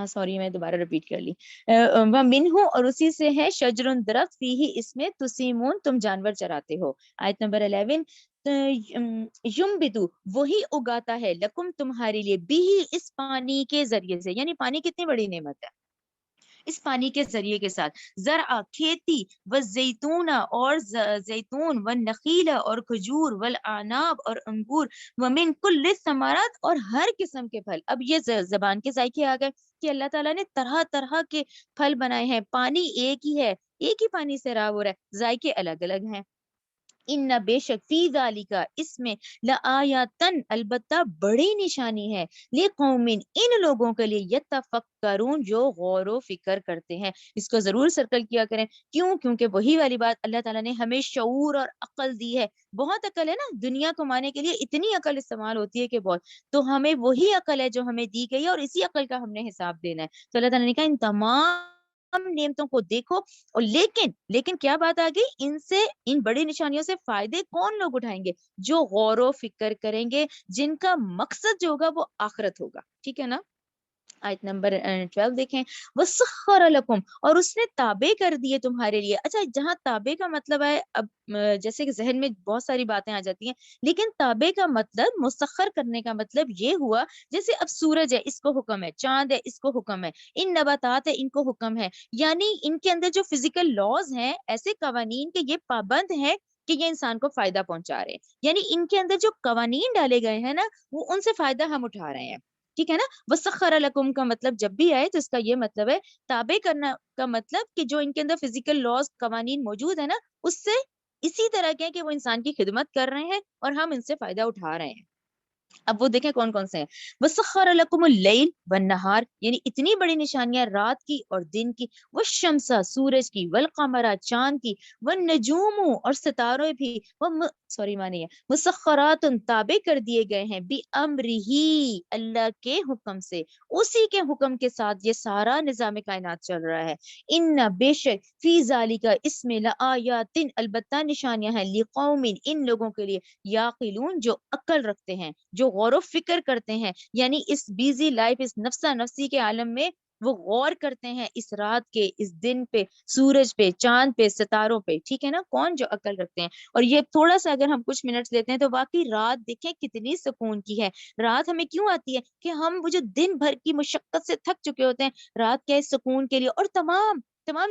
سوری میں دوبارہ ریپیٹ کر لی، منہ، اور اسی سے ہے، شجر، درخت، فیہ، اس میں، تسیمون، تم جانور چراتے ہو۔ آیت نمبر 11، یمبتو، وہی اگاتا ہے، لکم، تمہارے لیے، بھی، اس پانی کے ذریعے سے، یعنی پانی کتنی بڑی نعمت ہے، اس پانی کے ذریعے کے ساتھ، زرع، کھیتی، و زیتون، اور زیتون، و نخیل، اور کھجور، والاعناب، اور انگور، ومن کل الثمرات، اور ہر قسم کے پھل۔ اب یہ زبان کے ذائقے آ گئے کہ اللہ تعالیٰ نے طرح طرح کے پھل بنائے ہیں، پانی ایک ہی ہے، ایک ہی پانی سے راہ ہو رہا ہے، ذائقے الگ الگ ہیں۔ ان، بے شک، فی ذالک، اس میں، لآیاتن، البتہ بڑی نشانی ہے، لقوم، ان لوگوں کے لیے، یتفکرون، جو غور و فکر کرتے ہیں۔ اس کو ضرور سرکل کیا کریں، کیوں؟ کیونکہ وہی والی بات اللہ تعالیٰ نے ہمیں شعور اور عقل دی ہے، بہت عقل ہے نا، دنیا کمانے کے لیے اتنی عقل استعمال ہوتی ہے کہ بہت، تو ہمیں وہی عقل ہے جو ہمیں دی گئی ہے، اور اسی عقل کا ہم نے حساب دینا ہے۔ تو اللہ تعالیٰ نے کہا ان تمام نعمتوں کو دیکھو، اور لیکن کیا بات آ گئی، ان سے، ان بڑی نشانیوں سے فائدے کون لوگ اٹھائیں گے؟ جو غور و فکر کریں گے، جن کا مقصد جو ہوگا وہ آخرت ہوگا، ٹھیک ہے نا۔ آیت نمبر 12 دیکھیں، وَسَخَّرَ لَكُمْ، اور اس نے تابع کر دیے تمہارے لیے۔ اچھا، جہاں تابع کا مطلب ہے، اب جیسے کہ ذہن میں بہت ساری باتیں آ جاتی ہیں، لیکن تابع کا مطلب، مسخر کرنے کا مطلب یہ ہوا، جیسے اب سورج ہے، اس کو حکم ہے، چاند ہے، اس کو حکم ہے، ان نباتات ہے، ان کو حکم ہے، یعنی ان کے اندر جو فزیکل لاز ہیں، ایسے قوانین کے یہ پابند ہیں کہ یہ انسان کو فائدہ پہنچا رہے ہیں، یعنی ان کے اندر جو قوانین ڈالے گئے ہیں نا، وہ ان سے فائدہ ہم اٹھا رہے ہیں، ٹھیک ہے نا۔ وسخر لکم کا مطلب جب بھی آئے تو اس کا یہ مطلب ہے، تابع کرنا کا مطلب کہ جو ان کے اندر فزیکل لاز، قوانین موجود ہے نا، اس سے اسی طرح کے ہیں کہ وہ انسان کی خدمت کر رہے ہیں اور ہم ان سے فائدہ اٹھا رہے ہیں۔ اب وہ دیکھیں کون کون سے ہیں، وسخر لکم اللیل والنہار، یعنی اتنی بڑی نشانیاں رات کی اور دن کی، والشمس، سورج کی، والقمر، چاند کی، والنجوم، اور ستارے بھی، سوری مانی ہے، مسخرات، تابع کر دیے گئے ہیں، بِأَمْرِهِ، اللہ کے حکم سے، اسی کے حکم کے ساتھ یہ سارا نظام کائنات چل رہا ہے۔ ان، بے شک، فی ذالک، اس میں، لآیات، البتہ نشانیاں ہیں، لقوم، ان لوگوں کے لیے، یاقلون، جو عقل رکھتے ہیں، جو غور و فکر کرتے ہیں، یعنی اس بیزی لائف، اس نفسا نفسی کے عالم میں وہ غور کرتے ہیں، اس رات کے، اس دن پہ، سورج پہ، چاند پہ، ستاروں پہ، ٹھیک ہے نا، کون جو عقل رکھتے ہیں۔ اور یہ تھوڑا سا اگر ہم کچھ منٹس لیتے ہیں تو واقعی رات دیکھیں کتنی سکون کی ہے۔ رات ہمیں کیوں آتی ہے کہ ہم وہ جو دن بھر کی مشقت سے تھک چکے ہوتے ہیں، رات کیا ہے، سکون کے لیے، اور تمام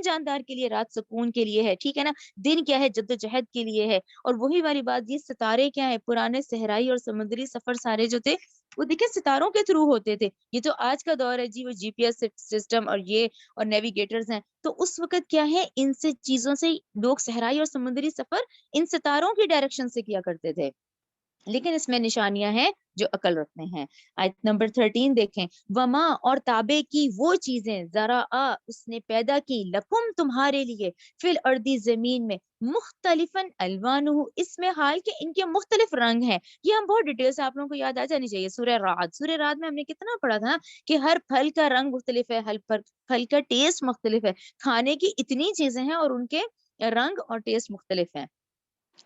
جاندار کے لیے رات سکون کے لیے ہے، ٹھیک ہے نا۔ دن کیا ہے، جدوجہد کے لیے ہے، اور وہی والی بات، یہ ستارے کیا ہے، پرانے صحرائی اور سمندری سفر سارے جو تھے وہ دیکھیں ستاروں کے تھرو ہوتے تھے، یہ تو آج کا دور ہے جی، وہ جی پی ایس سسٹم اور یہ اور نیویگیٹرز ہیں، تو اس وقت کیا ہے، ان سے چیزوں سے لوگ صحرائی اور سمندری سفر ان ستاروں کی ڈائریکشن سے کیا کرتے تھے، لیکن اس میں نشانیاں ہیں جو عقل رکھتے ہیں۔ آیت نمبر 13 دیکھیں، وما، اور تابع کی وہ چیزیں، ذرا، اس نے پیدا کی، لکم، تمہارے لیے، فی الارض، زمین میں، مختلفاً الوانہ، اس میں حال کہ ان کے مختلف رنگ ہیں۔ یہ ہم بہت ڈیٹیل سے آپ لوگوں کو یاد آ جانی چاہیے، سورہ رعد میں ہم نے کتنا پڑھا تھا کہ ہر پھل کا رنگ مختلف ہے، ہر پھل کا ٹیسٹ مختلف ہے، کھانے کی اتنی چیزیں ہیں اور ان کے رنگ اور ٹیسٹ مختلف ہیں۔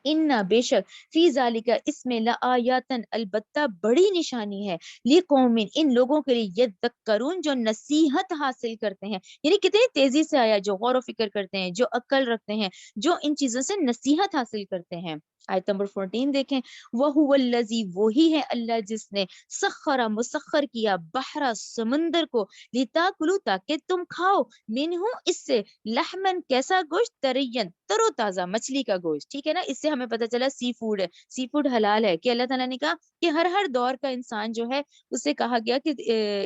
ان، بے شک، فی ذالک، اس میں، لآیاتن، البتہ بڑی نشانی ہے، لقوم، ان لوگوں کے لیے، یذکرون، جو نصیحت حاصل کرتے ہیں، یعنی کتنی تیزی سے آیا، جو غور و فکر کرتے ہیں، جو عقل رکھتے ہیں، جو ان چیزوں سے نصیحت حاصل کرتے ہیں۔ آیت نمبر 14 دیکھیں، وَهُوَ الَّذِي، وہی ہے اللہ جس نے، سخر، مسخر کیا، بحر، سمندر کو، لِتَأْكُلُوا، تاکہ تم کھاؤ، منہ، اس سے، لحمن، کیسا گوشت، طرین، تر و تازہ، مچھلی کا گوشت، ٹھیک ہے نا، اس سے ہمیں پتہ چلا سی فوڈ ہے، سی فوڈ حلال ہے کہ اللہ تعالیٰ نے کہا کہ ہر دور کا انسان جو ہے اسے کہا گیا کہ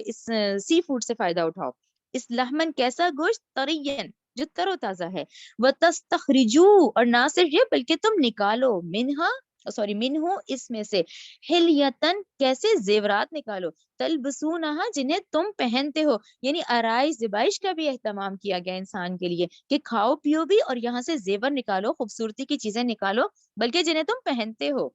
اس سی فوڈ سے فائدہ اٹھاؤ. اس لحمن کیسا گوشت طرین جو تر و تازہ ہے، وَتَسْتَخْرِجُوا اور نہ صرف یہ بلکہ تم نکالو منہو اس میں سے حلیتن کیسے زیورات نکالو، تلبسونہا جنہیں تم پہنتے ہو، یعنی آرائش زبائش کا بھی اہتمام کیا گیا انسان کے لیے کہ کھاؤ پیو بھی اور یہاں سے زیور نکالو، خوبصورتی کی چیزیں نکالو بلکہ جنہیں تم پہنتے ہو.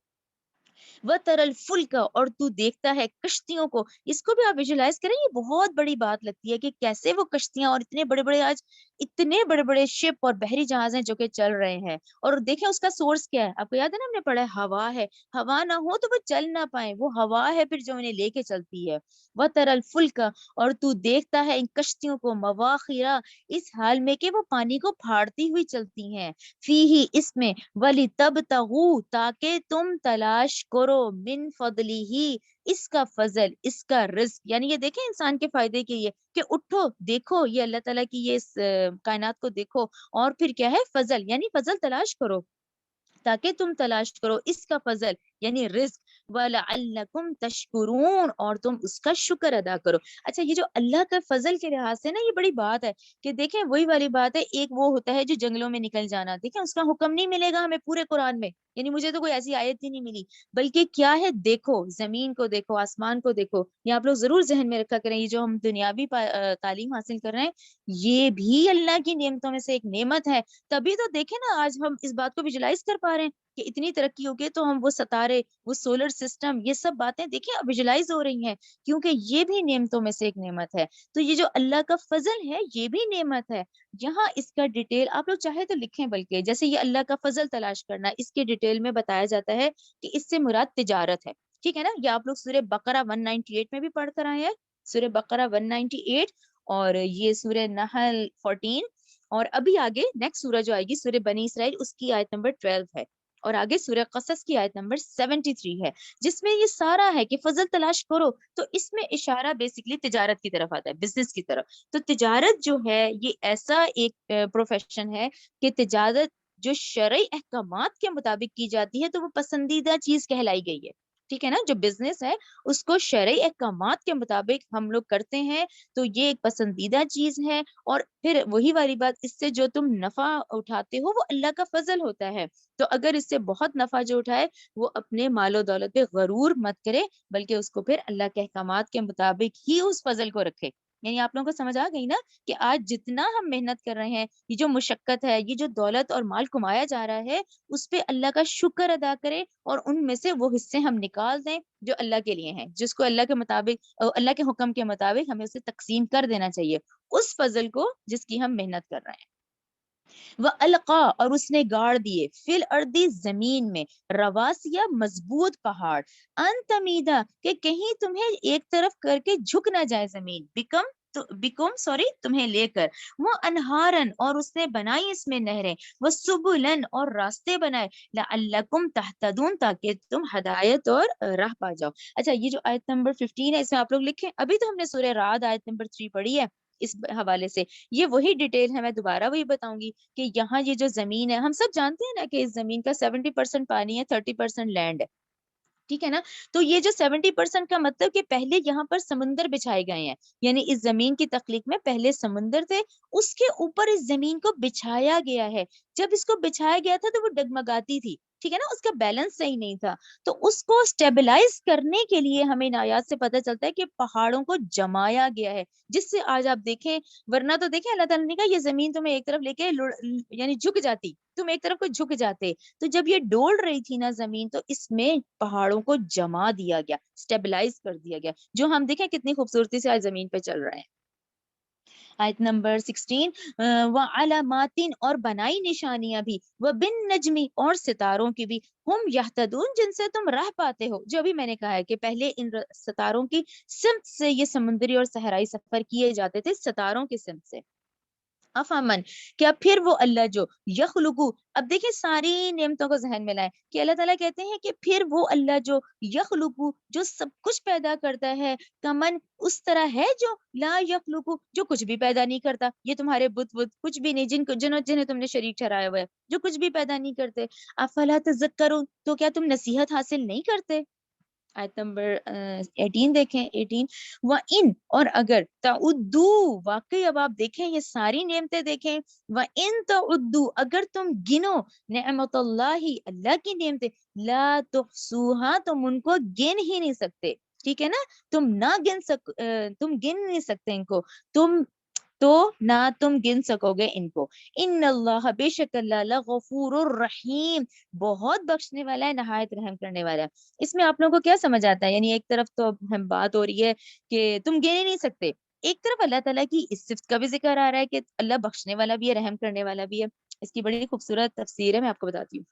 وَتَرَى الْفُلْكَ اور تو دیکھتا ہے کشتیوں کو. اس کو بھی آپ ویژولائز کریں، یہ بہت بڑی بات لگتی ہے کہ کیسے وہ کشتیاں اور اتنے بڑے بڑے آج اتنے بڑے بڑے شپ اور بحری جہاز ہیں جو کہ چل رہے ہیں. اور دیکھیں اس کا سورس کیا ہے، آپ کو یاد ہے نا ہم نے پڑھا ہے ہوا ہے، ہوا نہ ہو تو وہ چل نہ پائیں، وہ ہوا ہے پھر جو انہیں لے کے چلتی ہے. وَتَرَى الْفُلْكَ اور تو دیکھتا ہے ان کشتیوں کو مواخرا اس حال میں کہ وہ پانی کو پھاڑتی ہوئی چلتی ہیں، فیہی اس میں وَلِتَبْتَغُوا تاکہ تم تلاش کرو من فضلی ہی اس کا فضل، اس کا رزق. یعنی یہ دیکھیں انسان کے فائدے کے لیے کہ اٹھو دیکھو یہ اللہ تعالیٰ کی یہ کائنات کو دیکھو، اور پھر کیا ہے فضل، یعنی فضل تلاش کرو تاکہ تم تلاش کرو اس کا فضل یعنی رزق. وَلَعَلَّكُمْ تَشْكُرُونَ اور تم اس کا شکر ادا کرو. اچھا یہ جو اللہ کا فضل کے لحاظ سے نا یہ بڑی بات ہے کہ دیکھیں وہی والی بات ہے، ایک وہ ہوتا ہے جو جنگلوں میں نکل جانا، دیکھیں اس کا حکم نہیں ملے گا ہمیں پورے قرآن میں، یعنی مجھے تو کوئی ایسی آیت ہی نہیں ملی، بلکہ کیا ہے دیکھو زمین کو دیکھو، آسمان کو دیکھو. یہ آپ لوگ ضرور ذہن میں رکھا کریں، یہ جو ہم دنیاوی تعلیم حاصل کر رہے ہیں یہ بھی اللہ کی نعمتوں میں سے ایک نعمت ہے. تبھی تو دیکھیں نا آج ہم اس بات کو ویژولائز کر پا رہے ہیں کہ اتنی ترقی ہو گئی تو ہم وہ ستارے، وہ سولر سسٹم، یہ سب باتیں دیکھیں اب ویژولائز ہو رہی ہیں کیونکہ یہ بھی نعمتوں میں سے ایک نعمت ہے. تو یہ جو اللہ کا فضل ہے یہ بھی نعمت ہے. یہاں اس کا ڈیٹیل آپ لوگ چاہے تو لکھیں، بلکہ جیسے یہ اللہ کا فضل تلاش کرنا اس کے ڈیٹیل میں بتایا جاتا ہے کہ اس سے مراد تجارت ہے. ٹھیک ہے نا، یہ آپ لوگ سورہ بقرہ 198 میں بھی پڑھ کر آئے ہیں، سورہ بقرہ 198 اور یہ سورہ نحل 14، اور ابھی آگے نیکسٹ سورہ جو آئے گی سورہ بنی اسرائیل اس کی آیت نمبر 12 ہے، اور آگے سورہ قصص کی آیت نمبر 73 ہے جس میں یہ سارا ہے کہ فضل تلاش کرو. تو اس میں اشارہ بیسیکلی تجارت کی طرف آتا ہے، بزنس کی طرف. تو تجارت جو ہے یہ ایسا ایک پروفیشن ہے کہ تجارت جو شرعی احکامات کے مطابق کی جاتی ہے تو وہ پسندیدہ چیز کہلائی گئی ہے. ٹھیک ہے نا، جو بزنس ہے اس کو شرعی احکامات کے مطابق ہم لوگ کرتے ہیں تو یہ ایک پسندیدہ چیز ہے. اور پھر وہی والی بات، اس سے جو تم نفع اٹھاتے ہو وہ اللہ کا فضل ہوتا ہے. تو اگر اس سے بہت نفع جو اٹھائے وہ اپنے مال و دولت پہ غرور مت کرے بلکہ اس کو پھر اللہ کے احکامات کے مطابق ہی اس فضل کو رکھے. یعنی آپ لوگوں کو سمجھ آ گئی نا کہ آج جتنا ہم محنت کر رہے ہیں، یہ جو مشقت ہے، یہ جو دولت اور مال کمایا جا رہا ہے اس پہ اللہ کا شکر ادا کرے اور ان میں سے وہ حصے ہم نکال دیں جو اللہ کے لیے ہیں، جس کو اللہ کے مطابق اللہ کے حکم کے مطابق ہمیں اسے تقسیم کر دینا چاہیے اس فضل کو جس کی ہم محنت کر رہے ہیں. وَأَلْقَا اور اس نے گاڑ دیے فی الارض زمین میں رواسیا مضبوط پہاڑ ان تمیدا کہ کہیں تمہیں ایک طرف کر کے جھک نہ جائے زمین، تمہیں لے کر، وہ انہارن اور اس نے بنائی اس میں نہریں، وہ سبلن اور راستے بنائے، لعلکم تہتدون تاکہ تم ہدایت اور راہ پا جاؤ. اچھا یہ جو آیت نمبر 15 ہے اس میں آپ لوگ لکھیں، ابھی تو ہم نے سورہ رعد آیت نمبر 3 پڑھی ہے اس حوالے سے، یہ وہی ڈیٹیل ہے، میں دوبارہ وہی بتاؤں گی کہ یہاں یہ جو زمین ہے ہم سب جانتے ہیں نا کہ اس زمین کا 70% پانی ہے، 30% لینڈ ہے. ٹھیک ہے نا، تو یہ جو 70% کا مطلب کہ پہلے یہاں پر سمندر بچھائے گئے ہیں، یعنی اس زمین کی تخلیق میں پہلے سمندر تھے، اس کے اوپر اس زمین کو بچھایا گیا ہے. جب اس کو بچھایا گیا تھا تو وہ ڈگمگاتی تھی، ٹھیک ہے نا، اس کا بیلنس صحیح نہیں تھا. تو اس کو سٹیبلائز کرنے کے لیے ہمیں ان آیات سے پتہ چلتا ہے کہ پہاڑوں کو جمایا گیا ہے، جس سے آج آپ دیکھیں، ورنہ تو دیکھیں اللہ تعالیٰ نے کہا یہ زمین تمہیں ایک طرف لے کے یعنی جھک جاتی، تم ایک طرف کو جھک جاتے. تو جب یہ ڈول رہی تھی نا زمین تو اس میں پہاڑوں کو جما دیا گیا، سٹیبلائز کر دیا گیا، جو ہم دیکھیں کتنی خوبصورتی سے آج زمین پہ چل رہے ہیں. آیت نمبر 16 وعلامات اور بنائی نشانیاں بھی، وبالنجمی اور ستاروں کی بھی، ہم یہتدون جن سے تم راہ پاتے ہو. جو ابھی میں نے کہا ہے کہ پہلے ان ستاروں کی سمت سے یہ سمندری اور صحرائی سفر کیے جاتے تھے، ستاروں کی سمت سے. افامن کیا پھر وہ اللہ جو یخلقو، اب دیکھیں ساری نعمتوں کو ذہن میں لائیں کہ اللہ تعالیٰ کہتے ہیں کہ پھر وہ اللہ جو یخلقو جو سب کچھ پیدا کرتا ہے، کمن اس طرح ہے جو لا یخلقو جو کچھ بھی پیدا نہیں کرتا، یہ تمہارے بت بت کچھ بھی نہیں، جنہیں تم نے شریک ٹھہرایا ہوا ہے جو کچھ بھی پیدا نہیں کرتے، افلا تذکرون تو کیا تم نصیحت حاصل نہیں کرتے؟ آیت نمبر 18 دیکھیں 18 وَإِن اور اگر تعدو، واقعی اب آپ دیکھیں یہ ساری نعمتیں دیکھیں، وَإِن تعدو اگر تم گنو نعمت اللہ اللہ کی نعمتیں لا تحصوها تم ان کو گن ہی نہیں سکتے، ٹھیک ہے نا، تم گن نہیں سکتے ان کو، تم تو نہ تم گن سکو گے ان کو، ان اللہ بے شک اللہ لغفور الرحیم بہت بخشنے والا ہے نہایت رحم کرنے والا ہے۔ اس میں آپ لوگوں کو کیا سمجھ آتا ہے؟ یعنی ایک طرف تو بات ہو رہی ہے کہ تم گن ہی نہیں سکتے، ایک طرف اللہ تعالیٰ کی اس صفت کا بھی ذکر آ رہا ہے کہ اللہ بخشنے والا بھی ہے، رحم کرنے والا بھی ہے۔ اس کی بڑی خوبصورت تفسیر ہے، میں آپ کو بتاتی ہوں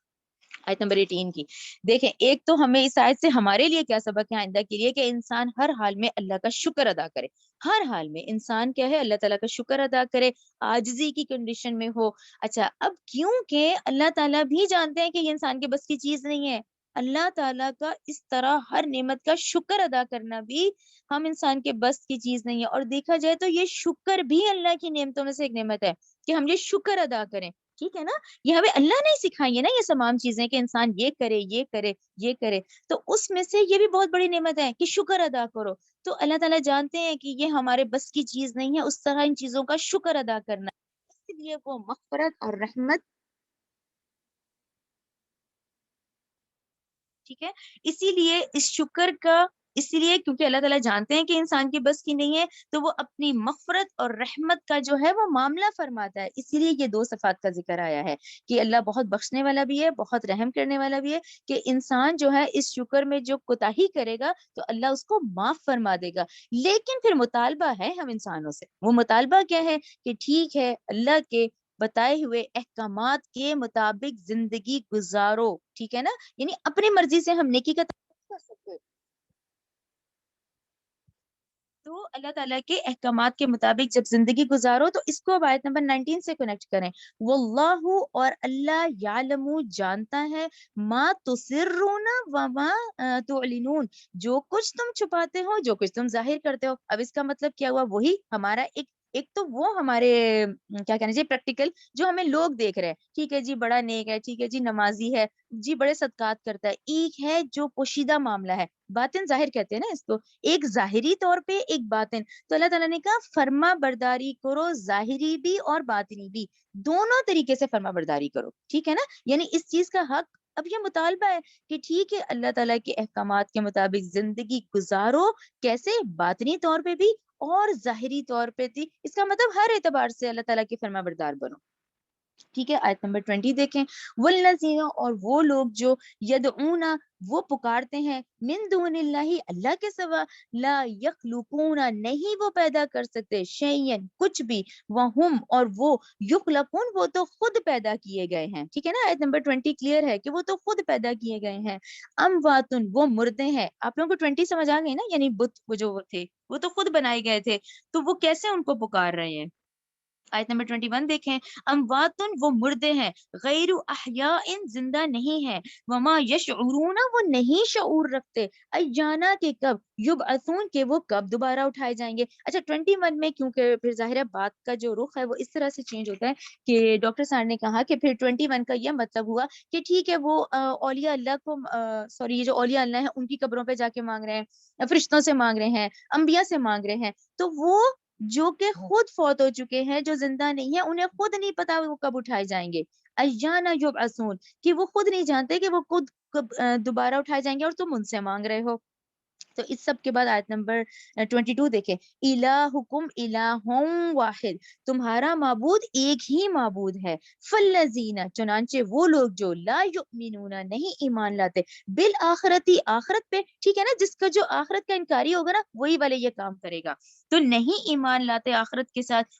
آیت نمبر 18 کی۔ دیکھیں ایک تو ہمیں اس آیت سے ہمارے لیے کیا سبق ہے آئندہ کے لیے کہ انسان ہر حال میں اللہ کا شکر ادا کرے، ہر حال میں انسان کیا ہے اللہ تعالیٰ کا شکر ادا کرے، عاجزی کی کنڈیشن میں ہو۔ اچھا اب کیونکہ اللہ تعالیٰ بھی جانتے ہیں کہ یہ انسان کے بس کی چیز نہیں ہے، اللہ تعالیٰ کا اس طرح ہر نعمت کا شکر ادا کرنا بھی ہم انسان کے بس کی چیز نہیں ہے، اور دیکھا جائے تو یہ شکر بھی اللہ کی نعمتوں میں سے ایک نعمت ہے کہ ہم یہ شکر ادا کریں، ٹھیک ہے نا، یہ ہمیں اللہ نے سکھائی ہے نا یہ تمام چیزیں کہ انسان یہ کرے یہ کرے یہ کرے، تو اس میں سے یہ بھی بہت بڑی نعمت ہے کہ شکر ادا کرو۔ تو اللہ تعالیٰ جانتے ہیں کہ یہ ہمارے بس کی چیز نہیں ہے اس طرح ان چیزوں کا شکر ادا کرنا، اس لیے وہ مغفرت اور رحمت، ٹھیک ہے، اسی لیے اس شکر کا، اسی لیے کیونکہ اللہ تعالیٰ جانتے ہیں کہ انسان کی بس کی نہیں ہے تو وہ اپنی مغفرت اور رحمت کا جو ہے وہ معاملہ فرماتا ہے، اسی لیے یہ دو صفات کا ذکر آیا ہے کہ اللہ بہت بخشنے والا بھی ہے، بہت رحم کرنے والا بھی ہے، کہ انسان جو ہے اس شکر میں جو کوتاہی کرے گا تو اللہ اس کو معاف فرما دے گا، لیکن پھر مطالبہ ہے ہم انسانوں سے، وہ مطالبہ کیا ہے کہ ٹھیک ہے اللہ کے بتائے ہوئے احکامات کے مطابق زندگی گزارو، ٹھیک ہے نا، یعنی اپنی مرضی سے ہم نیکی کا تعلق کر سکتے، تو اللہ تعالیٰ کے احکامات کے مطابق جب زندگی گزارو تو اس کو اب آیت نمبر 19 سے کنیکٹ کریں، واللہ اور اللہ یعلم جانتا ہے ما تسرون وما تعلنون جو کچھ تم چھپاتے ہو جو کچھ تم ظاہر کرتے ہو۔ اب اس کا مطلب کیا ہوا؟ وہی ہمارا ایک تو وہ ہمارے کیا کہنا چاہیے پریکٹیکل جو ہمیں لوگ دیکھ رہے ہیں، ٹھیک ہے جی بڑا نیک ہے، ٹھیک ہے جی نمازی ہے، جی بڑے صدقات کرتا ہے، ایک ہے جو پوشیدہ معاملہ ہے، باطن ظاہر کہتے ہیں نا اس کو، ایک ظاہری طور پہ ایک باطن، تو اللہ تعالیٰ نے کہا فرما برداری کرو، ظاہری بھی اور باطنی بھی، دونوں طریقے سے فرما برداری کرو، ٹھیک ہے نا، یعنی اس چیز کا حق اب یہ مطالبہ ہے کہ ٹھیک ہے اللہ تعالیٰ کے احکامات کے مطابق زندگی گزارو، کیسے؟ باطنی طور پہ بھی اور ظاہری طور پہ بھی، اس کا مطلب ہر اعتبار سے اللہ تعالیٰ کی فرما بردار بنو، ٹھیک ہے۔ آیت نمبر 20 دیکھیں، والذین اور وہ لوگ جو یدعون وہ پکارتے ہیں من دون اللہ اللہ کے سوا، لا یخلقون نہیں وہ پیدا کر سکتے شیئن کچھ بھی، وہم اور وہ یخلقون وہ تو خود پیدا کیے گئے ہیں، ٹھیک ہے نا، آیت نمبر 20 کلیئر ہے کہ وہ تو خود پیدا کیے گئے ہیں، امواتن وہ مردے ہیں، آپ لوگوں کو 20 سمجھ آ گئی نا، یعنی بت وہ جو تھے وہ تو خود بنائے گئے تھے، تو وہ کیسے ان کو پکار رہے ہیں؟ آیت نمبر 21 دیکھیں، امواتن وہ مردے ہیں، غیر احیاء زندہ نہیں ہے، وما یشعرون وہ نہیں شعور رکھتے، ایانا کے کب، یبعثون کے وہ کب دوبارہ اٹھائے جائیں گے۔ اچھا 21 میں کیونکہ پھر ظاہر ہے بات کا جو رخ ہے وہ اس طرح سے چینج ہوتا ہے کہ ڈاکٹر صاحب نے کہا کہ پھر 21 کا یہ مطلب ہوا کہ ٹھیک ہے وہ اولیاء اللہ کو سوری یہ جو اولیاء اللہ ہیں ان کی قبروں پہ جا کے مانگ رہے ہیں، فرشتوں سے مانگ رہے ہیں، انبیاء سے مانگ رہے ہیں، تو وہ جو کہ خود فوت ہو چکے ہیں جو زندہ نہیں ہے انہیں خود نہیں پتا وہ کب اٹھائے جائیں گے، ایانا یبعثون کہ وہ خود نہیں جانتے کہ وہ خود کب دوبارہ اٹھائے جائیں گے، اور تم ان سے مانگ رہے ہو۔ تو اس سب کے بعد آیت نمبر 22 دیکھیں، الہکم الہ واحد تمہارا معبود ایک ہی معبود ہے، فالذین چنانچہ وہ لوگ جو لا یؤمنون نہیں ایمان لاتے، بالآخرتی آخرت پہ، ٹھیک ہے نا، جس کا جو آخرت کا انکاری ہوگا نا وہی والے یہ کام کرے گا، تو نہیں ایمان لاتے آخرت کے ساتھ،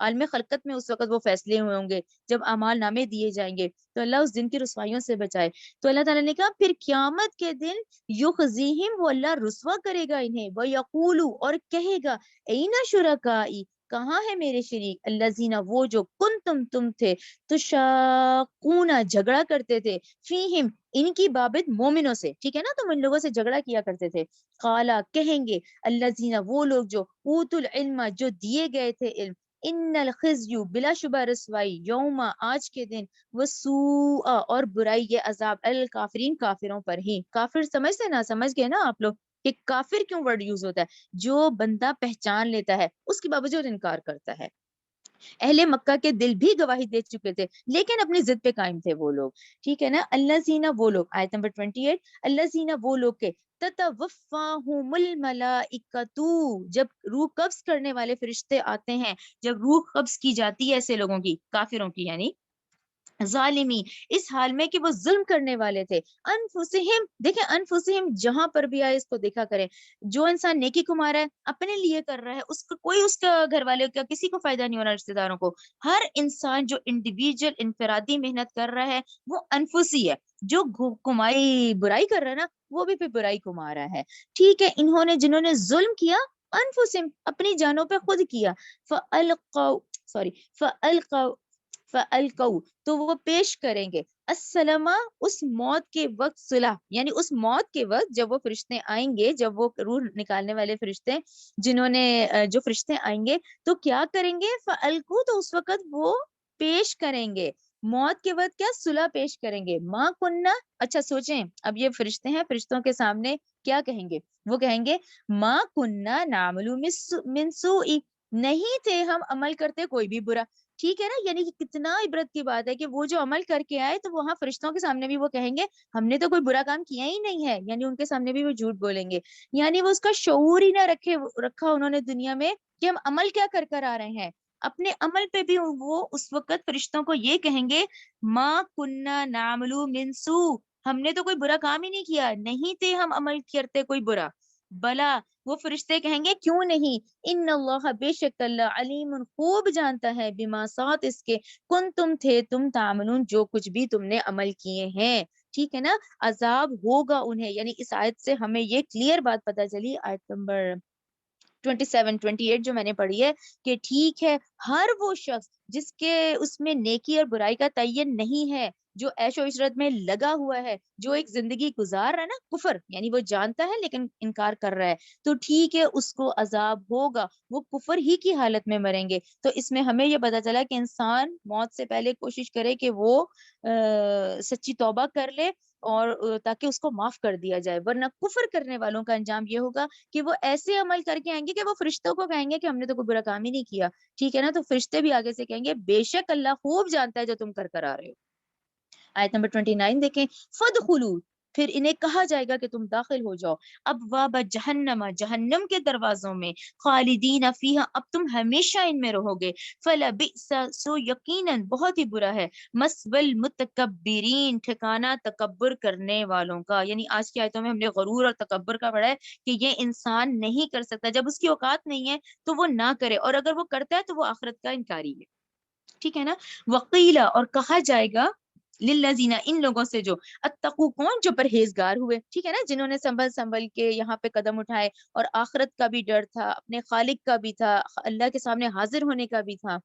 عالم خلقت میں اس وقت وہ فیصلے ہوئے ہوں گے جب اعمال نامے دیے جائیں گے، تو اللہ اس دن کی رسوائیوں سے بچائے۔ تو اللہ تعالیٰ نے کہا پھر قیامت کے دن یخزیہم، وہ اللہ رسوا کرے گا انہیں، وَیقول، اور کہے گا اینا شرکائی، کہاں ہے میرے شریک، الذین، وہ جو تم تھے، تشاقون، جھگڑا کرتے تھے، فیہم، ان کی بابت مومنوں سے، ٹھیک ہے نا، تم ان لوگوں سے جھگڑا کیا کرتے تھے، قالا، کہیں گے، الذین، وہ لوگ جو اوتوا العلم، جو دیے گئے تھے علم، ان الخزی، بلا شبہ رسوائی، یوم، آج کے دن، وسوء، اور برائی، یہ عذاب، الکافرین، کافروں پر ہی۔ کافر سمجھ سے نہ سمجھ گئے نا آپ لوگ کہ کافر کیوں ورڈ یوز ہوتا ہے؟ جو بندہ پہچان لیتا ہے اس کے باوجود انکار کرتا ہے۔ اہل مکہ کے دل بھی گواہی دے چکے تھے لیکن اپنی ضد پہ قائم تھے وہ لوگ، ٹھیک ہے نا۔ اللہ زینہ، وہ لوگ، آیت نمبر 28، اللہ زینہ، وہ لوگ کے تتوفاہم الملائکۃ، جب روح قبض کرنے والے فرشتے آتے ہیں، جب روح قبض کی جاتی ہے ایسے لوگوں کی، کافروں کی یعنی، ظالمی، اس حال میں کہ وہ ظلم کرنے والے تھے، انفسہم، دیکھیں انفسہم جہاں پر بھی آئے اس کو دیکھا کریں، جو انسان نیکی کما رہا ہے اپنے لیے کر رہا ہے، اس کا کوئی، اس کا گھر والے کا کسی کو فائدہ نہیں ہو رہا، رشتہ داروں کو، ہر انسان جو انڈیویجل انفرادی محنت کر رہا ہے وہ انفسی ہے، جو کمائی برائی کر رہا ہے نا وہ بھی پھر برائی کما رہا ہے، ٹھیک ہے۔ انہوں نے، جنہوں نے ظلم کیا، انفسہم، اپنی جانوں پہ خود کیا، فالقوا، سوری، فالقوا، تو وہ پیش کریں گے، السلام، اس موت کے وقت، صلح، یعنی اس موت کے وقت جب وہ فرشتے آئیں گے، جب وہ روح نکالنے والے فرشتے، جنہوں نے جو فرشتے آئیں گے تو کیا کریں گے، فالقوا، تو اس وقت وہ پیش کریں گے، موت کے وقت کیا، صلح پیش کریں گے، ما کننا، اچھا سوچیں، اب یہ فرشتے ہیں، فرشتوں کے سامنے کیا کہیں گے، وہ کہیں گے ما کننا نعمل من سوء، نہیں تھے ہم عمل کرتے کوئی بھی برا، ٹھیک ہے نا، یعنی کہ کتنا عبرت کی بات ہے کہ وہ جو عمل کر کے آئے تو وہاں فرشتوں کے سامنے بھی وہ کہیں گے ہم نے تو کوئی برا کام کیا ہی نہیں ہے، یعنی ان کے سامنے بھی وہ جھوٹ بولیں گے، یعنی وہ اس کا شعور ہی نہ رکھا انہوں نے دنیا میں کہ ہم عمل کیا کر کر آ رہے ہیں، اپنے عمل پہ بھی وہ اس وقت فرشتوں کو یہ کہیں گے ما کننا نعمل من سوء، ہم نے تو کوئی برا کام ہی نہیں کیا، نہیں تھے ہم عمل کرتے کوئی برا، بلا، وہ فرشتے کہیں گے کیوں نہیں، ان اللہ، بے شک اللہ، علیم، خوب جانتا ہے، بما، ساتھ اس کے، کن تم تھے تم تعملون، جو کچھ بھی تم نے عمل کیے ہیں، ٹھیک ہے نا۔ عذاب ہوگا انہیں، یعنی اس آیت سے ہمیں یہ کلیئر بات پتہ چلی، آیت نمبر 27 28 جو میں نے پڑھی ہے، کہ ٹھیک ہے ہر وہ شخص جس کے اس میں نیکی اور برائی کا تعین نہیں ہے، جو عیش و عشرت میں لگا ہوا ہے، جو ایک زندگی گزار رہا ہے نا، کفر، یعنی وہ جانتا ہے لیکن انکار کر رہا ہے، تو ٹھیک ہے اس کو عذاب ہوگا، وہ کفر ہی کی حالت میں مریں گے۔ تو اس میں ہمیں یہ پتا چلا کہ انسان موت سے پہلے کوشش کرے کہ وہ سچی توبہ کر لے، اور تاکہ اس کو معاف کر دیا جائے، ورنہ کفر کرنے والوں کا انجام یہ ہوگا کہ وہ ایسے عمل کر کے آئیں گے کہ وہ فرشتوں کو کہیں گے کہ ہم نے تو کوئی برا کام ہی نہیں کیا، ٹھیک ہے نا، تو فرشتے بھی آگے سے کہیں گے بے شک اللہ خوب جانتا ہے جو تم کر کر آ رہے ہو۔ آیت نمبر 29 دیکھیں، فدخلوا، پھر انہیں کہا جائے گا کہ تم داخل ہو جاؤ، ابواب جہنم، جہنم کے دروازوں میں، خالدین فیہا، اب تم ہمیشہ ان میں رہو گے، فلبئس، سو یقیناً بہت ہی برا ہے، مثوی المتکبرین، ٹھکانہ تکبر کرنے والوں کا، یعنی آج کی آیتوں میں ہم نے غرور اور تکبر کا پڑھا ہے کہ یہ انسان نہیں کر سکتا، جب اس کی اوقات نہیں ہے تو وہ نہ کرے، اور اگر وہ کرتا ہے تو وہ آخرت کا انکاری ہے، ٹھیک ہے نا۔ وقیلا، اور کہا جائے گا، للذین، ان لوگوں سے جو اتقوا، کون، جو پرہیزگار ہوئے، ٹھیک ہے نا، جنہوں نے سنبھل سنبھل کے یہاں پہ قدم اٹھائے، اور آخرت کا بھی ڈر تھا، اپنے خالق کا بھی تھا، اللہ کے سامنے حاضر ہونے کا بھی تھا،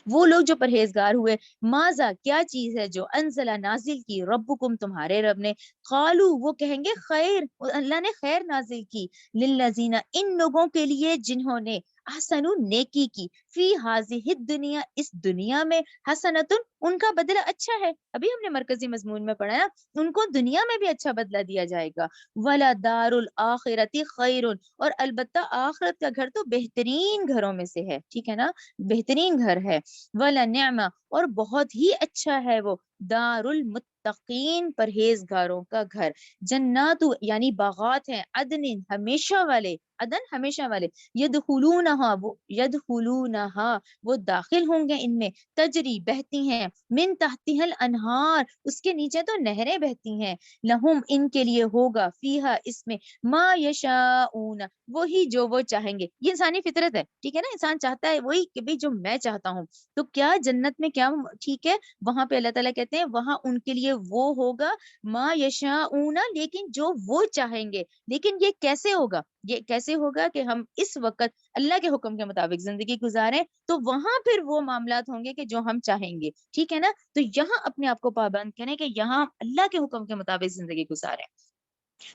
وہ لوگ جو پرہیزگار ہوئے، ماذا، کیا چیز ہے جو انزلہ، نازل کی، ربکم، تمہارے رب نے، قالو، وہ کہیں گے خیر، اللہ نے خیر نازل کی، للذین، ان لوگوں کے لیے جنہوں نے احسنوا، نیکی کی، فی ہذہ الدنیا، اس دنیا میں، حسنۃ، ان کا بدلہ اچھا ہے، ابھی ہم نے مرکزی مضمون میں پڑھا ہے، ان کو دنیا میں بھی اچھا بدلہ دیا جائے گا، ولا دار الآخرۃ خیر، اور البتہ آخرت کا گھر تو بہترین گھروں میں سے ہے، ٹھیک ہے نا، بہترین گھر ہے، وَلَنِعْمَ، اور بہت ہی اچھا ہے وہ، دار المتقین، پرہیزگاروں کا گھر، جنات، یعنی باغات ہیں، عدن، ہمیشہ والے، عدن ہمیشہ والے، یدخلونہا، وہ یدخلون، یدخلونہا وہ داخل ہوں گے ان میں، تجری بہتی ہیں، من تحتہا الانہار اس کے نیچے تو نہریں بہتی ہیں، لہم ان کے لیے ہوگا، فیہا اس میں، ما یشاؤون وہی جو وہ چاہیں گے. یہ انسانی فطرت ہے، ٹھیک ہے نا، انسان چاہتا ہے وہی کہ بھی جو میں چاہتا ہوں. تو کیا جنت میں کیا ٹھیک ہے، وہاں پہ اللہ تعالیٰ کہتے ہیں وہاں ان کے لیے وہ ہوگا ما یشاؤون لیکن جو وہ چاہیں گے. لیکن یہ کیسے ہوگا، یہ کیسے ہوگا کہ ہم اس وقت اللہ کے حکم کے مطابق زندگی گزاریں، تو وہاں پھر وہ معاملات ہوں گے کہ جو ہم چاہیں گے، ٹھیک ہے نا. تو یہاں اپنے آپ کو پابند کریں کہ یہاں اللہ کے حکم کے مطابق زندگی گزاریں،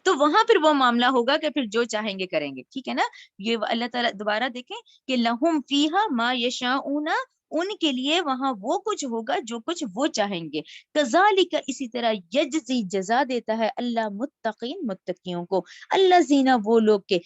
تو وہاں پھر وہ معاملہ ہوگا کہ پھر جو چاہیں گے کریں گے، ٹھیک ہے نا. یہ اللہ تعالیٰ دوبارہ دیکھیں کہ لہم فیہا ما یشاؤون ان کے لیے وہاں وہ کچھ ہوگا جو کچھ وہ چاہیں گے. کذالک اسی طرح یجزی جزا دیتا ہے اللہ متقین متقیوں کو، اللہ زینہ وہ لوگ کے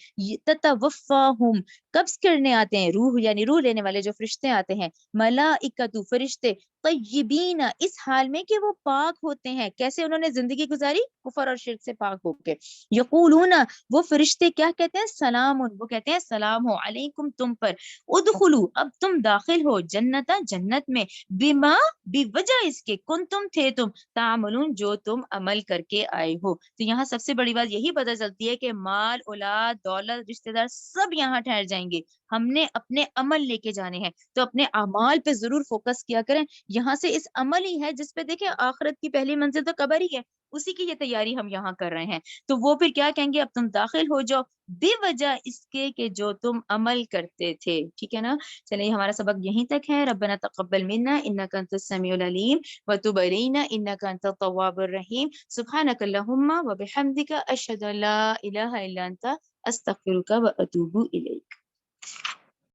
تتوفاہم قبض کرنے آتے ہیں روح، یعنی روح لینے والے جو فرشتے آتے ہیں، ملائکۃ فرشتے، طیبین اس حال میں کہ وہ پاک ہوتے ہیں. کیسے انہوں نے زندگی گزاری، کفر اور شرک سے پاک ہو کے. یقولون وہ فرشتے کیا کہتے ہیں، سلام، وہ کہتے ہیں سلام ہو علیکم تم پر، ادخلوا اب تم داخل ہو جنتا جنت میں، بما بوجہ اس کے کنتم تھے تم تعملون جو تم عمل کر کے آئے ہو. تو یہاں سب سے بڑی بات یہی پتہ چلتی ہے کہ مال، اولاد، دولت، رشتہ دار سب یہاں ٹھہر جائیں گے، ہم نے اپنے عمل لے کے جانے ہیں. تو اپنے اعمال پہ ضرور فوکس کیا کریں. یہاں سے اس عمل ہی ہے جس پہ دیکھیں آخرت کی پہلی منزل تو قبر ہی ہے، اسی کی یہ تیاری ہم یہاں کر رہے ہیں. تو وہ پھر کیا کہیں گے، اب تم داخل ہو جاؤ بے وجہ اس کے کہ جو تم عمل کرتے تھے، ٹھیک ہے نا. چلیے ہمارا سبق یہیں تک ہے. ربنا تقبل منا انک انت السمیع العلیم وتب علینا انک انت التواب الرحیم. سبحانک اللہم وبحمدک اشہد ان لا الہ الا انت استغفرک واتوب الیک.